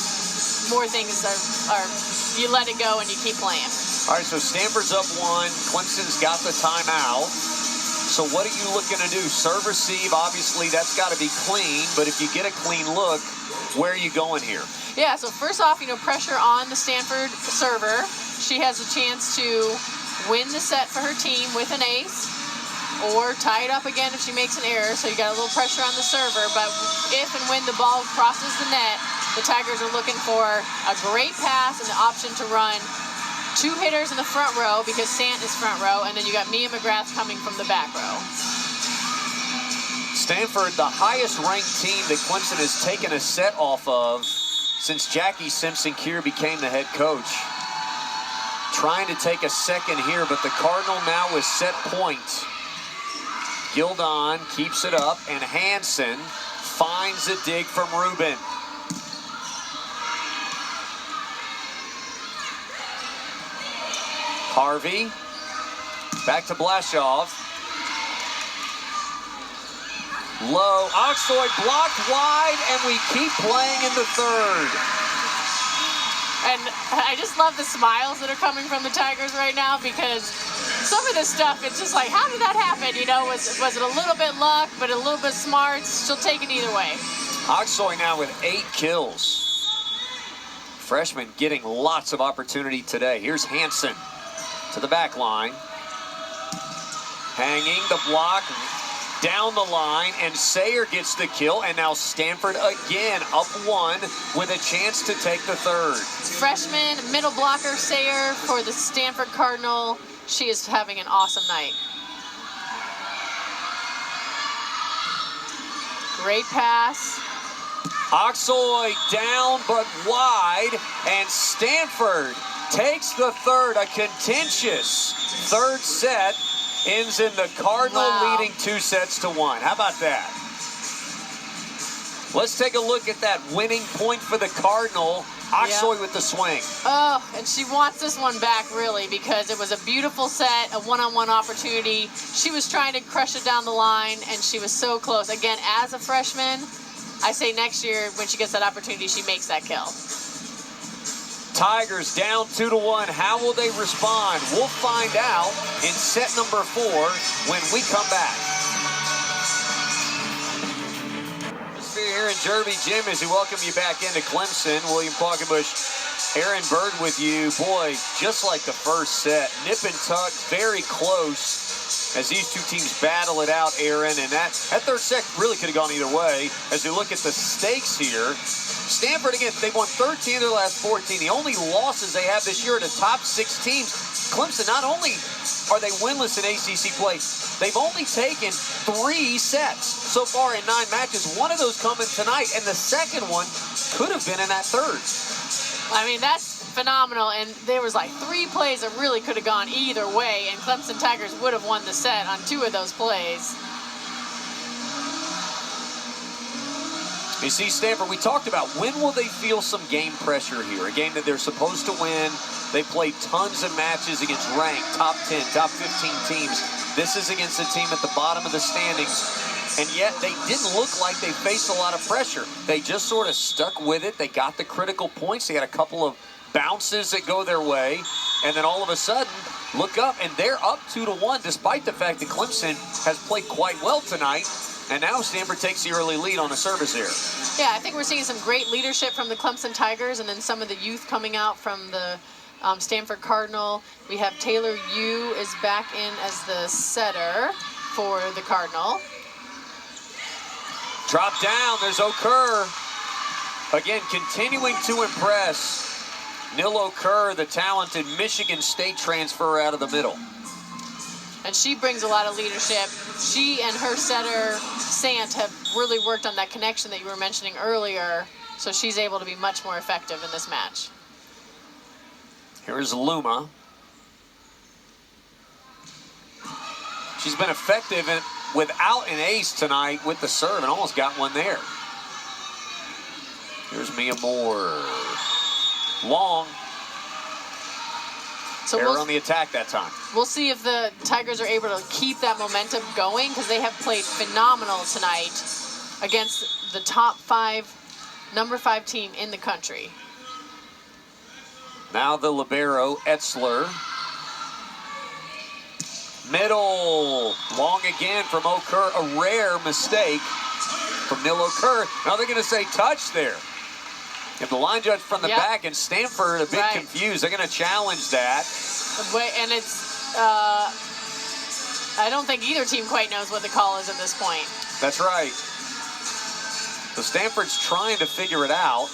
more things are you let it go and you keep playing. All right, so Stanford's up 1. Clemson's got the timeout. So what are you looking to do? Serve, receive, obviously that's got to be clean, but if you get a clean look, where are you going here? Yeah, so first off, pressure on the Stanford server. She has a chance to win the set for her team with an ace, or tie it up again if she makes an error. So you got a little pressure on the server, but if and when the ball crosses the net, the Tigers are looking for a great pass and the option to run 2 hitters in the front row, because Sant is front row, and then you got Mia McGrath coming from the back row. Stanford, the highest ranked team that Clemson has taken a set off of since Jackie Simpson-Kear became the head coach. Trying to take a second here, but the Cardinal now with set point. Gildon keeps it up, and Hansen finds a dig from Rubin. Harvey, back to Blashoff. Low, Oxoy blocked wide, and we keep playing in the third. And I just love the smiles that are coming from the Tigers right now, because some of this stuff, it's just like, how did that happen? Was it a little bit luck, but a little bit smarts? She'll take it either way. Oxoy now with 8 kills. Freshman getting lots of opportunity today. Here's Hansen to the back line. Hanging the block down the line, and Sayer gets the kill, and now Stanford again up 1 with a chance to take the third. Freshman middle blocker Sayer for the Stanford Cardinal. She is having an awesome night. Great pass. Oxoy down but wide, and Stanford takes the third. A contentious third set ends in the Cardinal leading 2-1. How about that? Let's take a look at that winning point for the Cardinal. Oxoy with the swing. Oh, and she wants this one back, really, because it was a beautiful set, a one-on-one opportunity. She was trying to crush it down the line, and she was so close. Again, as a freshman, I say next year when she gets that opportunity, she makes that kill. Tigers down 2-1. How will they respond? We'll find out in set number 4 when we come back. Here in Derby. Jim, as we welcome you back into Clemson, William Quackenbush, Aaron Bird with you. Boy, just like the first set, nip and tuck, very close as these two teams battle it out, Aaron. And that third set really could have gone either way. As we look at the stakes here, Stanford, again, they've won 13 of their last 14. The only losses they have this year are the top 6 teams. Clemson, not only are they winless in ACC play, they've only taken 3 sets so far in 9 matches. One of those coming tonight, and the second one could have been in that third. I mean, that's phenomenal, and there was like 3 plays that really could have gone either way, and Clemson Tigers would have won the set on 2 of those plays. You see, Stanford, we talked about when will they feel some game pressure here, a game that they're supposed to win. They played tons of matches against ranked top 10, top 15 teams. This is against a team at the bottom of the standings, and yet they didn't look like they faced a lot of pressure. They just sort of stuck with it. They got the critical points. They had a couple of bounces that go their way, and then all of a sudden, look up, and they're up 2-1, despite the fact that Clemson has played quite well tonight. And now Stanford takes the early lead on the service here. Yeah, I think we're seeing some great leadership from the Clemson Tigers, and then some of the youth coming out from the Stanford Cardinal. We have Taylor Yu is back in as the setter for the Cardinal. Drop down, there's Okur. Again, continuing to impress. Nil Okur, the talented Michigan State transfer out of the middle. And she brings a lot of leadership. She and her setter, Sant, have really worked on that connection that you were mentioning earlier, so she's able to be much more effective in this match. Here's Luma. She's been effective without an ace tonight with the serve, and almost got one there. Here's Mia Moore. Long. So They're on the attack that time. We'll see if the Tigers are able to keep that momentum going, because they have played phenomenal tonight against the number 5 team in the country. Now the libero, Etzler. Middle, long again from Okur. A rare mistake from Nil Okur. Now they're going to say touch there. If the line judge from the back, and Stanford a bit confused. They're going to challenge that. And it's, I don't think either team quite knows what the call is at this point. That's right. So Stanford's trying to figure it out.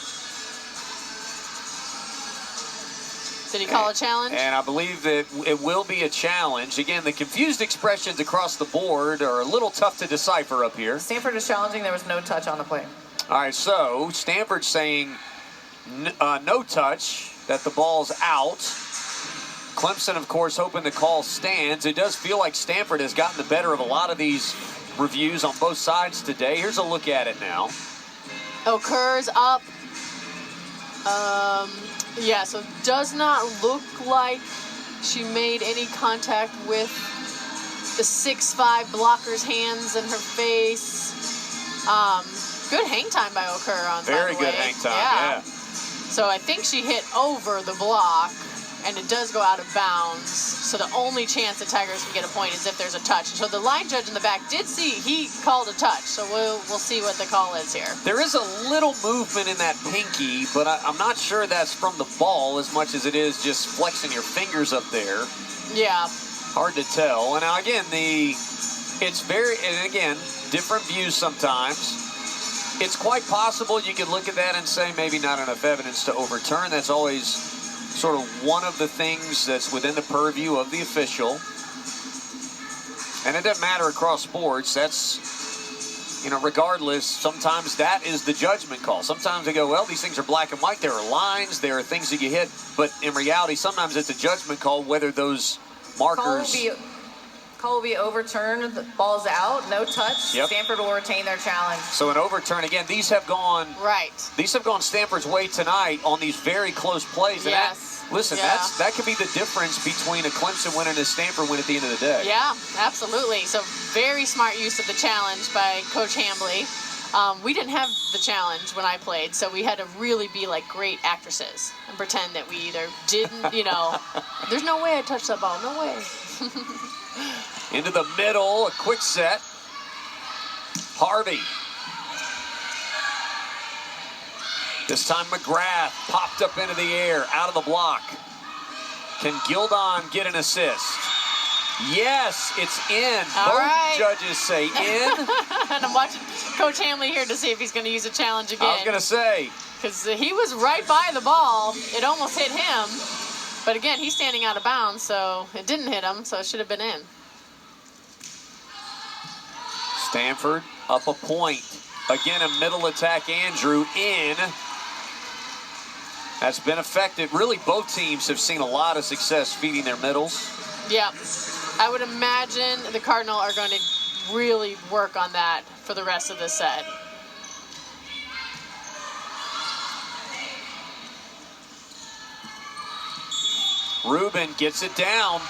Did he call a challenge? And I believe that it will be a challenge. Again, the confused expressions across the board are a little tough to decipher up here. Stanford is challenging. There was no touch on the play. All right, so Stanford's saying no touch, that the ball's out. Clemson, of course, hoping the call stands. It does feel like Stanford has gotten the better of a lot of these reviews on both sides today. Here's a look at it now. Okur's up. Yeah, so it does not look like she made any contact with the 6'5" blocker's hands in her face. Good hang time by Okur on Very good hang time, yeah. So I think she hit over the block, and it does go out of bounds. So the only chance the Tigers can get a point is if there's a touch. So the line judge in the back did see, he called a touch. So we'll see what the call is here. There is a little movement in that pinky, but I'm not sure that's from the ball as much as it is just flexing your fingers up there. Yeah. Hard to tell. And now again, it's very, and again, different views sometimes. It's quite possible you could look at that and say maybe not enough evidence to overturn. That's always sort of one of the things that's within the purview of the official. And it doesn't matter across sports. That's, regardless, sometimes that is the judgment call. Sometimes they go, well, these things are black and white. There are lines, there are things that you hit. But in reality, sometimes it's a judgment call whether those markers... Call will be overturned. The ball's out. No touch. Yep. Stanford will retain their challenge. So an overturn again. These have gone These have gone Stanford's way tonight on these very close plays. And that could be the difference between a Clemson win and a Stanford win at the end of the day. Yeah, absolutely. So very smart use of the challenge by Coach Hambly. We didn't have the challenge when I played, so we had to really be like great actresses and pretend that we either didn't, there's no way I touched that ball. No way. Into the middle, a quick set. Harvey. This time McGrath popped up into the air, out of the block. Can Gildon get an assist? Yes, it's in. All Both right. judges say in. And I'm watching Coach Hamley here to see if he's going to use a challenge again. I was going to say. Because he was right by the ball. It almost hit him. But again, he's standing out of bounds, so it didn't hit him, so it should have been in. Stanford up a point. Again, a middle attack, Andrew, in. That's been effective. Really, both teams have seen a lot of success feeding their middles. Yeah. I would imagine the Cardinal are going to really work on that for the rest of the set. Rubin gets it down.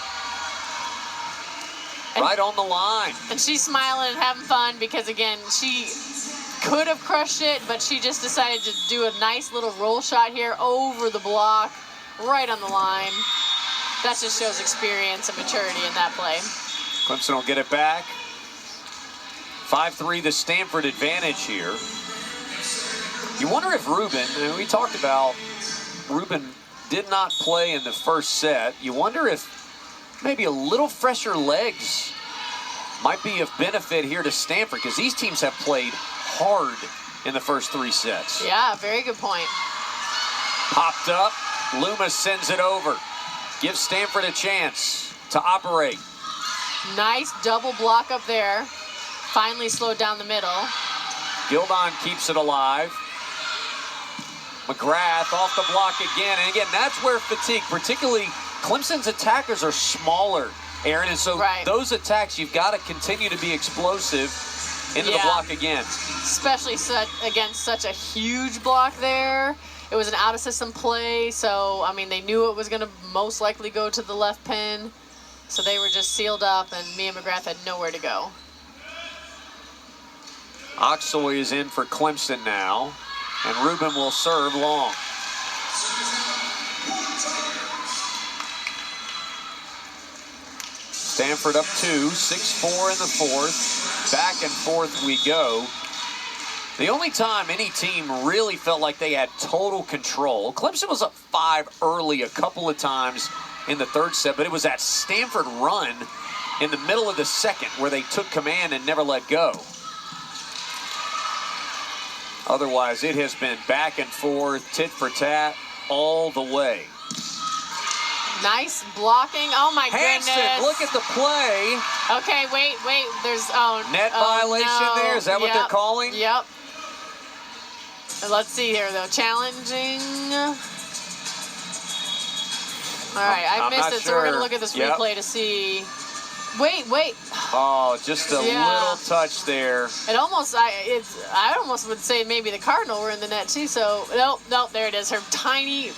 Right on the line. And she's smiling and having fun because, again, she could have crushed it, but she just decided to do a nice little roll shot here over the block, right on the line. That just shows experience and maturity in that play. Clemson will get it back. 5-3, the Stanford advantage here. You wonder if Rubin, and we talked about Rubin did not play in the first set. You wonder if maybe a little fresher legs might be of benefit here to Stanford, because these teams have played hard in the first 3 sets. Yeah, very good point. Popped up, Loomis sends it over. Gives Stanford a chance to operate. Nice double block up there. Finally slowed down the middle. Gildon keeps it alive. McGrath off the block again. And again, that's where fatigue, particularly Clemson's attackers are smaller, Aaron. And so those attacks, you've got to continue to be explosive into the block again. Especially against such a huge block there. It was an out-of-system play, so, I mean, they knew it was going to most likely go to the left pin. So they were just sealed up, and Mia McGrath had nowhere to go. Oxoy is in for Clemson now, and Rubin will serve long. Stanford up 2, 6-4 in the fourth. Back and forth we go. The only time any team really felt like they had total control, Clemson was up 5 early a couple of times in the third set, but it was that Stanford run in the middle of the second where they took command and never let go. Otherwise, it has been back and forth, tit for tat, all the way. Nice blocking. Oh, my Hansen, goodness. look at the play. Okay, wait. There's net violation there. Is that what they're calling? Yep. Let's see here, though. Challenging. All right, I missed it, so we're going to look at this replay to see. Wait. Oh, just a little touch there. It almost, I almost would say maybe the Cardinal were in the net too. So nope, there it is. Her tiny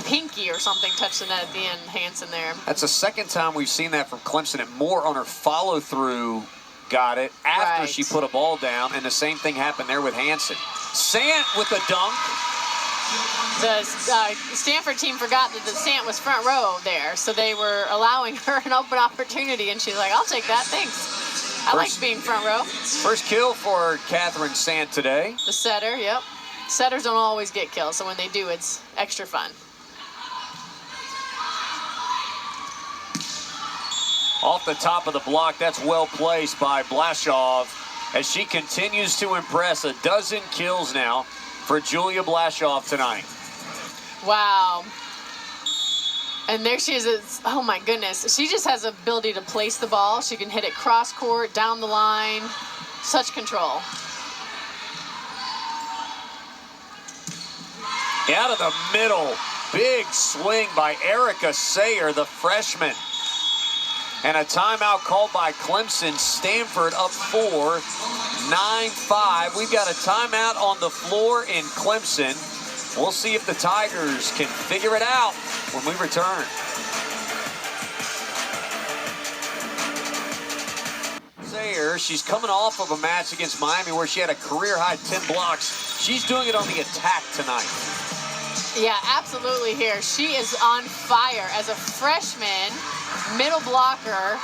pinky or something touched the net at the end. Hansen there. That's the second time we've seen that from Clemson, and Moore on her follow through got it after she put a ball down, and the same thing happened there with Hansen. Sant with a dunk. The Stanford team forgot that the Sant was front row there, so they were allowing her an open opportunity, and she's like, I'll take that, thanks. I like being front row. First kill for Catherine Sant today. The setter, yep. Setters don't always get kills, so when they do, it's extra fun. Off the top of the block, that's well placed by Blashoff as she continues to impress. 12 kills now for Julia Blashoff tonight. Wow. And there she is. Oh, my goodness. She just has the ability to place the ball. She can hit it cross court, down the line. Such control. Out of the middle. Big swing by Erica Sayer, the freshman. And a timeout called by Clemson. Stanford up 4, 9-5. We've got a timeout on the floor in Clemson. We'll see if the Tigers can figure it out when we return. Sayer, she's coming off of a match against Miami where she had a career-high 10 blocks. She's doing it on the attack tonight. Yeah, absolutely here. She is on fire as a freshman, middle blocker.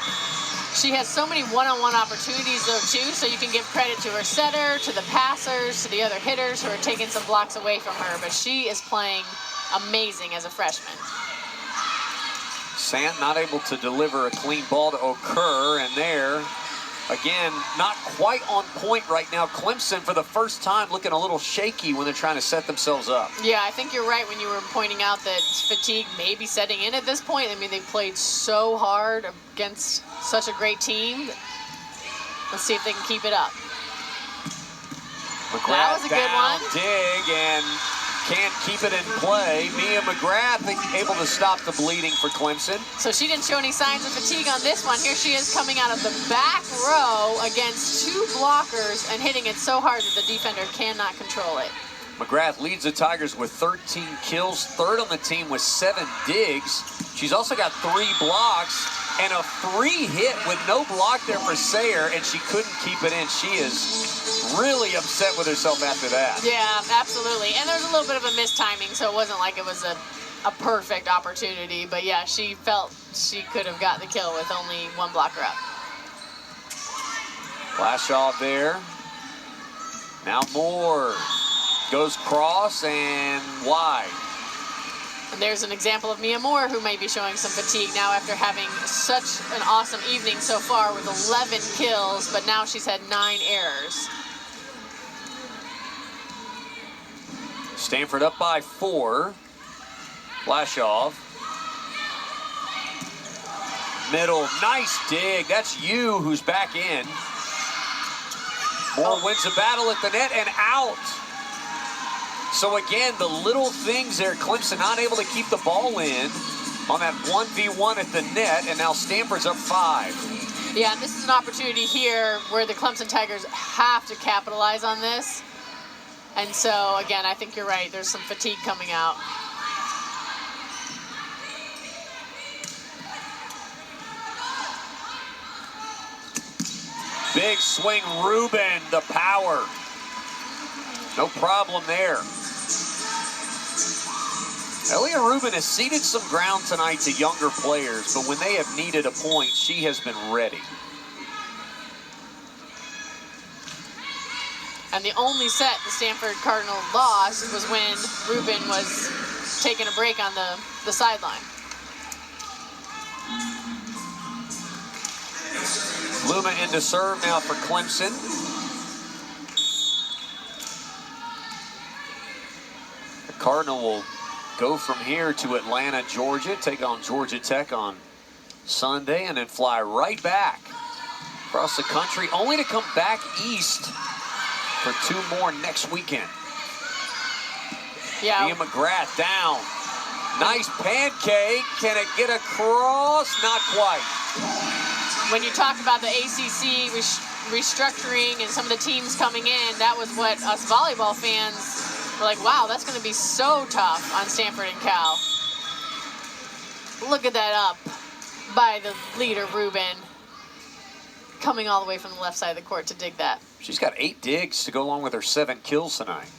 She has so many one-on-one opportunities, though, too, so you can give credit to her setter, to the passers, to the other hitters who are taking some blocks away from her, but she is playing amazing as a freshman. Sant not able to deliver a clean ball to occur, and there, again, not quite on point right now. Clemson, for the first time, looking a little shaky when they're trying to set themselves up. Yeah, I think you're right when you were pointing out that fatigue may be setting in at this point. I mean, they played so hard against such a great team. Let's see if they can keep it up. McGrath That was a good one. Dig, and can't keep it in play. Mia McGrath able to stop the bleeding for Clemson. So she didn't show any signs of fatigue on this one. Here she is coming out of the back row against 2 blockers and hitting it so hard that the defender cannot control it. McGrath leads the Tigers with 13 kills, third on the team with 7 digs. She's also got 3 blocks and a free hit with no block there for Sayer, and she couldn't keep it in. She is really upset with herself after that. Yeah, absolutely. And there's a little bit of a mistiming, so it wasn't like it was a perfect opportunity. But yeah, she felt she could have got the kill with only 1 blocker up. Flash off there. Now Moore goes cross and wide. And there's an example of Mia Moore, who may be showing some fatigue now after having such an awesome evening so far with 11 kills, but now she's had 9 errors. Stanford up by 4. Flash off. Middle, nice dig. That's you who's back in. Moore wins the battle at the net and out. So again, the little things there, Clemson not able to keep the ball in on that 1v1 at the net, and now Stanford's up 5. Yeah, and this is an opportunity here where the Clemson Tigers have to capitalize on this. And so, again, I think you're right. There's some fatigue coming out. Big swing, Rubin, the power. No problem there. Elia Rubin has ceded some ground tonight to younger players, but when they have needed a point, she has been ready. And the only set the Stanford Cardinal lost was when Rubin was taking a break on the sideline. Luma into serve now for Clemson. The Cardinal will go from here to Atlanta, Georgia, take on Georgia Tech on Sunday, and then fly right back across the country, only to come back east for 2 more next weekend. Yeah. Mia McGrath down. Nice pancake. Can it get across? Not quite. When you talk about the ACC restructuring and some of the teams coming in, that was what us volleyball fans were like, wow, that's going to be so tough on Stanford and Cal. Look at that up by the leader, Rubin, coming all the way from the left side of the court to dig that. She's got 8 digs to go along with her 7 kills tonight.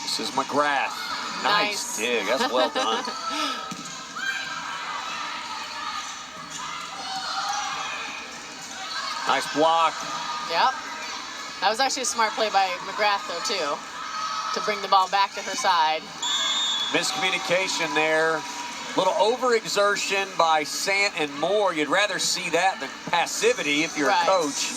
This is McGrath. Nice dig. That's well done. Nice block. Yep. That was actually a smart play by McGrath, though, too, to bring the ball back to her side. Miscommunication there. Little overexertion by Sant and Moore. You'd rather see that than passivity if you're a coach.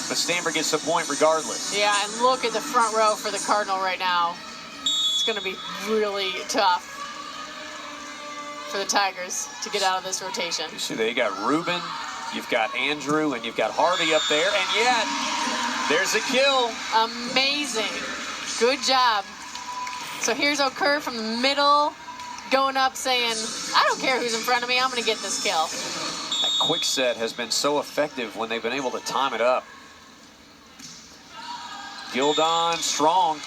But Stanford gets the point regardless. Yeah, and look at the front row for the Cardinal right now. It's going to be really tough for the Tigers to get out of this rotation. You see, they got Rubin, you've got Andrew, and you've got Harvey up there, and yet there's a kill. Amazing. Good job. So here's Okur from the middle, going up saying, I don't care who's in front of me, I'm going to get this kill. That quick set has been so effective when they've been able to time it up. Gildon strong.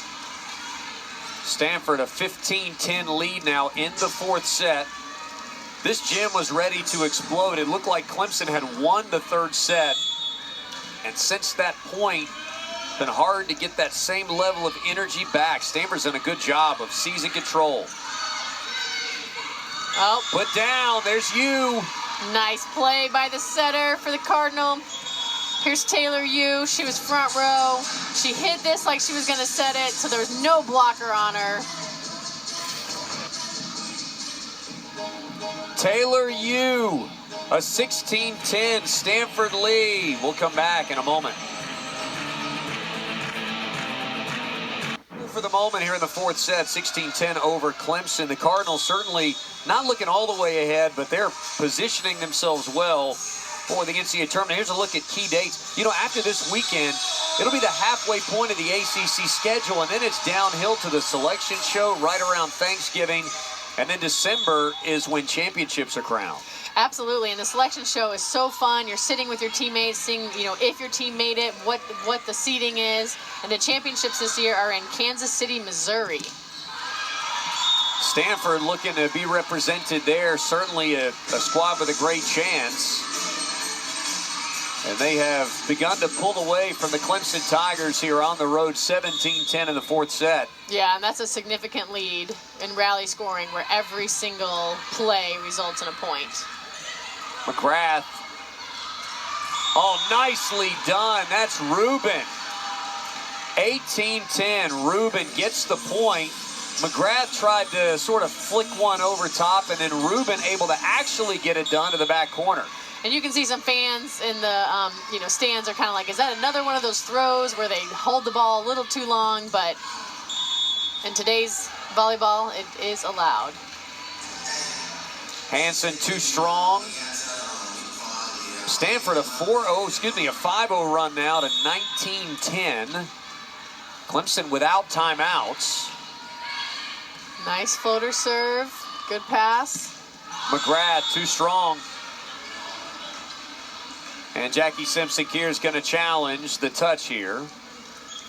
Stanford a 15-10 lead now in the 4th set. This gym was ready to explode. It looked like Clemson had won the 3rd set. And since that point, Been hard to get that same level of energy back. Stanford's done a good job of seizing control. Oh. Put down, there's you. Nice play by the setter for the Cardinal. Here's Taylor Yu. She was front row. She hit this like she was going to set it, so there was no blocker on her. Taylor Yu, a 16-10 Stanford lead. We'll come back in a moment. For the moment here in the fourth set, 16-10 over Clemson. The Cardinals certainly not looking all the way ahead, but they're positioning themselves well for the NCAA tournament. Here's a look at key dates. You know, after this weekend, it'll be the halfway point of the ACC schedule, and then it's downhill to the selection show right around Thanksgiving. And then December is when championships are crowned. Absolutely, and the selection show is so fun. You're sitting with your teammates, seeing, you know, if your team made it, what the seeding is. And the championships this year are in Kansas City, Missouri. Stanford looking to be represented there. Certainly a squad with a great chance. And they have begun to pull away from the Clemson Tigers here on the road, 17-10 in the fourth set. Yeah, and that's a significant lead in rally scoring where every single play results in a point. McGrath. Oh, nicely done. That's Rubin. 18-10. Rubin gets the point. McGrath tried to sort of flick one over top, and then Rubin able to actually get it done to the back corner. And you can see some fans in the stands are kind of like, is that another one of those throws where they hold the ball a little too long? But in today's volleyball, it is allowed. Hansen too strong. Stanford a 5-0 run now to 19-10. Clemson without timeouts. Nice floater serve. Good pass. McGrath too strong. And Jackie Simpson-Keir is going to challenge the touch here.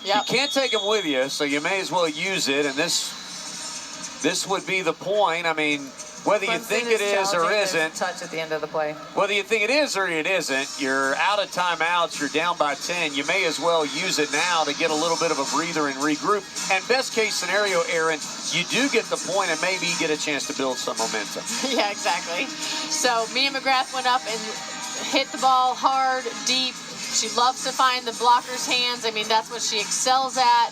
Yep. You can't take them with you, so you may as well use it. And this would be the point. I mean, whether you think it is or isn't. Touch at the end of the play. Whether you think it is or it isn't, you're out of timeouts, you're down by 10. You may as well use it now to get a little bit of a breather and regroup. And best case scenario, Aaron, you do get the point and maybe get a chance to build some momentum. Yeah, exactly. So Mia McGrath went up and hit the ball hard, deep. She loves to find the blocker's hands. I mean, that's what she excels at.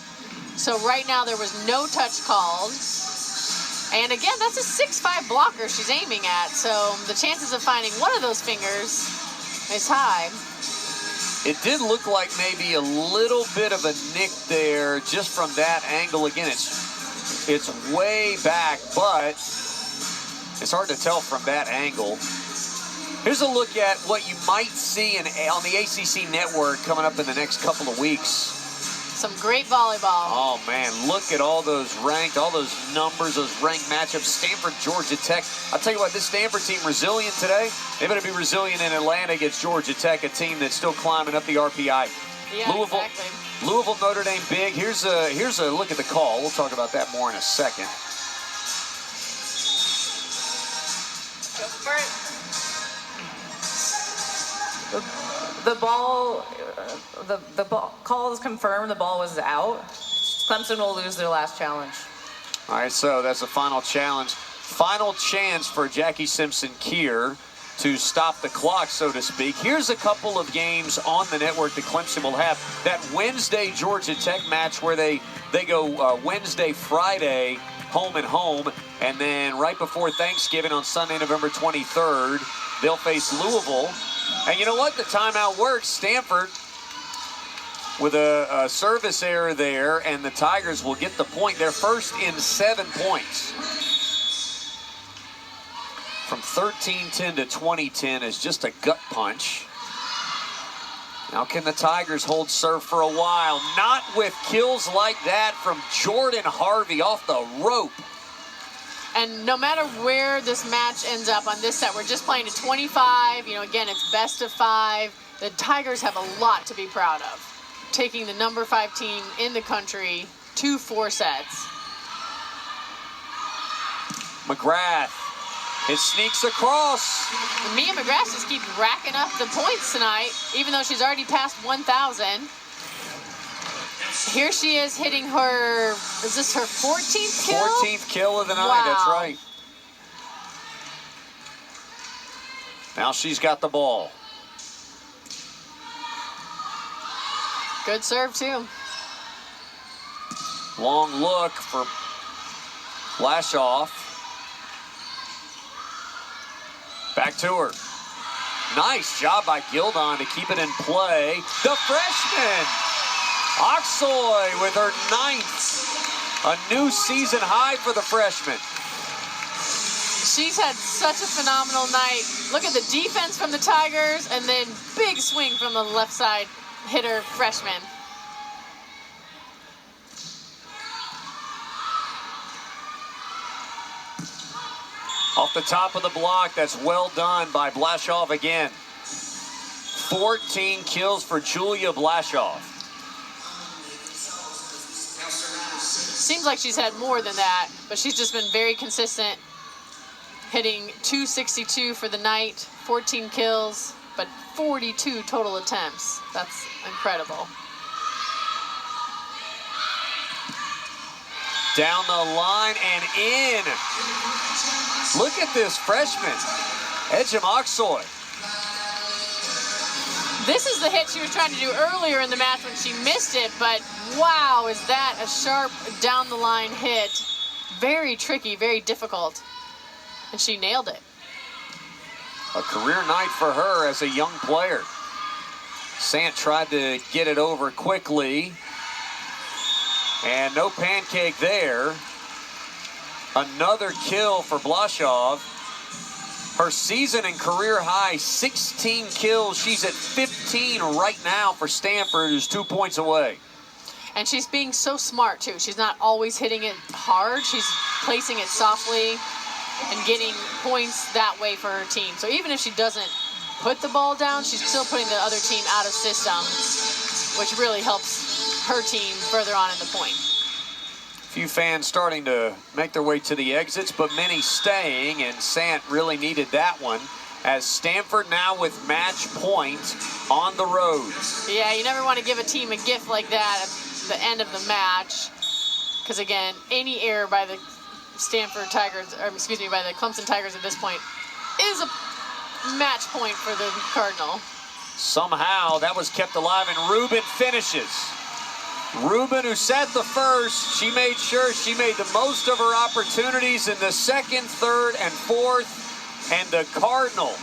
So right now there was no touch called. And again, that's a 6'5" blocker she's aiming at. So the chances of finding one of those fingers is high. It did look like maybe a little bit of a nick there just from that angle. Again, it's way back, but it's hard to tell from that angle. Here's a look at what you might see on the ACC network coming up in the next couple of weeks. Some great volleyball. Oh, man, look at all those numbers, those ranked matchups. Stanford, Georgia Tech. I'll tell you what, this Stanford team resilient today. They better be resilient in Atlanta against Georgia Tech, a team that's still climbing up the RPI. Yeah, exactly. Louisville, Notre Dame, big. Here's a look at the call. We'll talk about that more in a second. The ball call is confirmed. The ball was out. Clemson will lose their last challenge. All right, so that's the final challenge. Final chance for Jackie Simpson-Keir to stop the clock, so to speak. Here's a couple of games on the network that Clemson will have. That Wednesday Georgia Tech match where they go Wednesday, Friday, home and home. And then right before Thanksgiving on Sunday, November 23rd, they'll face Louisville. And you know what? The timeout works. Stanford with a service error there, and the Tigers will get the point. They're first in 7 points. From 13-10 to 20-10 is just a gut punch. Now can the Tigers hold serve for a while? Not with kills like that from Jordan Harvey off the rope. And no matter where this match ends up on this set, we're just playing to 25. You know, again, it's best of 5. The Tigers have a lot to be proud of, taking the number 5 team in the country to 4 sets. McGrath, it sneaks across. And Mia McGrath just keeps racking up the points tonight, even though she's already passed 1,000. Here she is hitting her, is this her 14th kill? 14th kill of the night, Wow. That's right. Now she's got the ball. Good serve, too. Long look for Blashoff. Back to her. Nice job by Gildon to keep it in play. The freshman, Oxoy, with her 9th. A new season high for the freshman. She's had such a phenomenal night. Look at the defense from the Tigers, and then big swing from the left side hitter freshman. Off the top of the block, that's well done by Blashoff again. 14 kills for Julia Blashoff. Seems like she's had more than that, but she's just been very consistent, hitting 262 for the night, 14 kills, but 42 total attempts. That's incredible. Down the line and in. Look at this freshman, Ejim Oxoy. This is the hit she was trying to do earlier in the match when she missed it, but wow, is that a sharp down the line hit. Very tricky, very difficult, and she nailed it. A career night for her as a young player. Sant tried to get it over quickly, and no pancake there. Another kill for Blashoff. Her season and career high, 16 kills. She's at 15 right now for Stanford, who's 2 points away. And she's being so smart, too. She's not always hitting it hard. She's placing it softly and getting points that way for her team. So even if she doesn't put the ball down, she's still putting the other team out of system, which really helps her team further on in the point. Few fans starting to make their way to the exits, but many staying, and Sant really needed that one, as Stanford now with match point on the road. Yeah, you never want to give a team a gift like that at the end of the match, because again, any error by the Stanford Tigers, or excuse me, by the Clemson Tigers at this point is a match point for the Cardinal. Somehow that was kept alive, and Rubin finishes. Rubin, who set the first, she made sure she made the most of her opportunities in the second, third, and fourth. And the Cardinal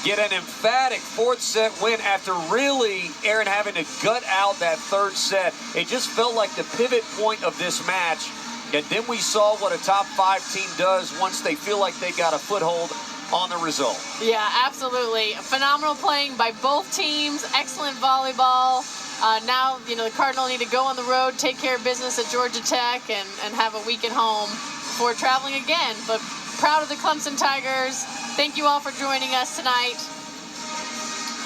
get an emphatic fourth set win after really, Aaron, having to gut out that third set. It just felt like the pivot point of this match. And then we saw what a top 5 team does once they feel like they got a foothold on the result. Yeah, absolutely. Phenomenal playing by both teams. Excellent volleyball. Now, you know, the Cardinal need to go on the road, take care of business at Georgia Tech, and have a week at home before traveling again. But proud of the Clemson Tigers. Thank you all for joining us tonight.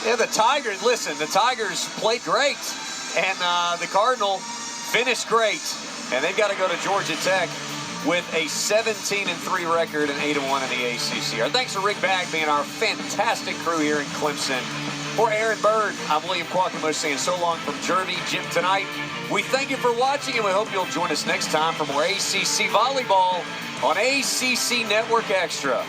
Yeah, the Tigers, listen, the Tigers played great, and the Cardinal finished great. And they've got to go to Georgia Tech with a 17-3 record and 8-1 in the ACC. Our thanks to Rick Bagg being our fantastic crew here in Clemson. For Aaron Bird, I'm William Quackenbush saying so long from Jervy, Jim tonight. We thank you for watching, and we hope you'll join us next time for more ACC volleyball on ACC Network Extra.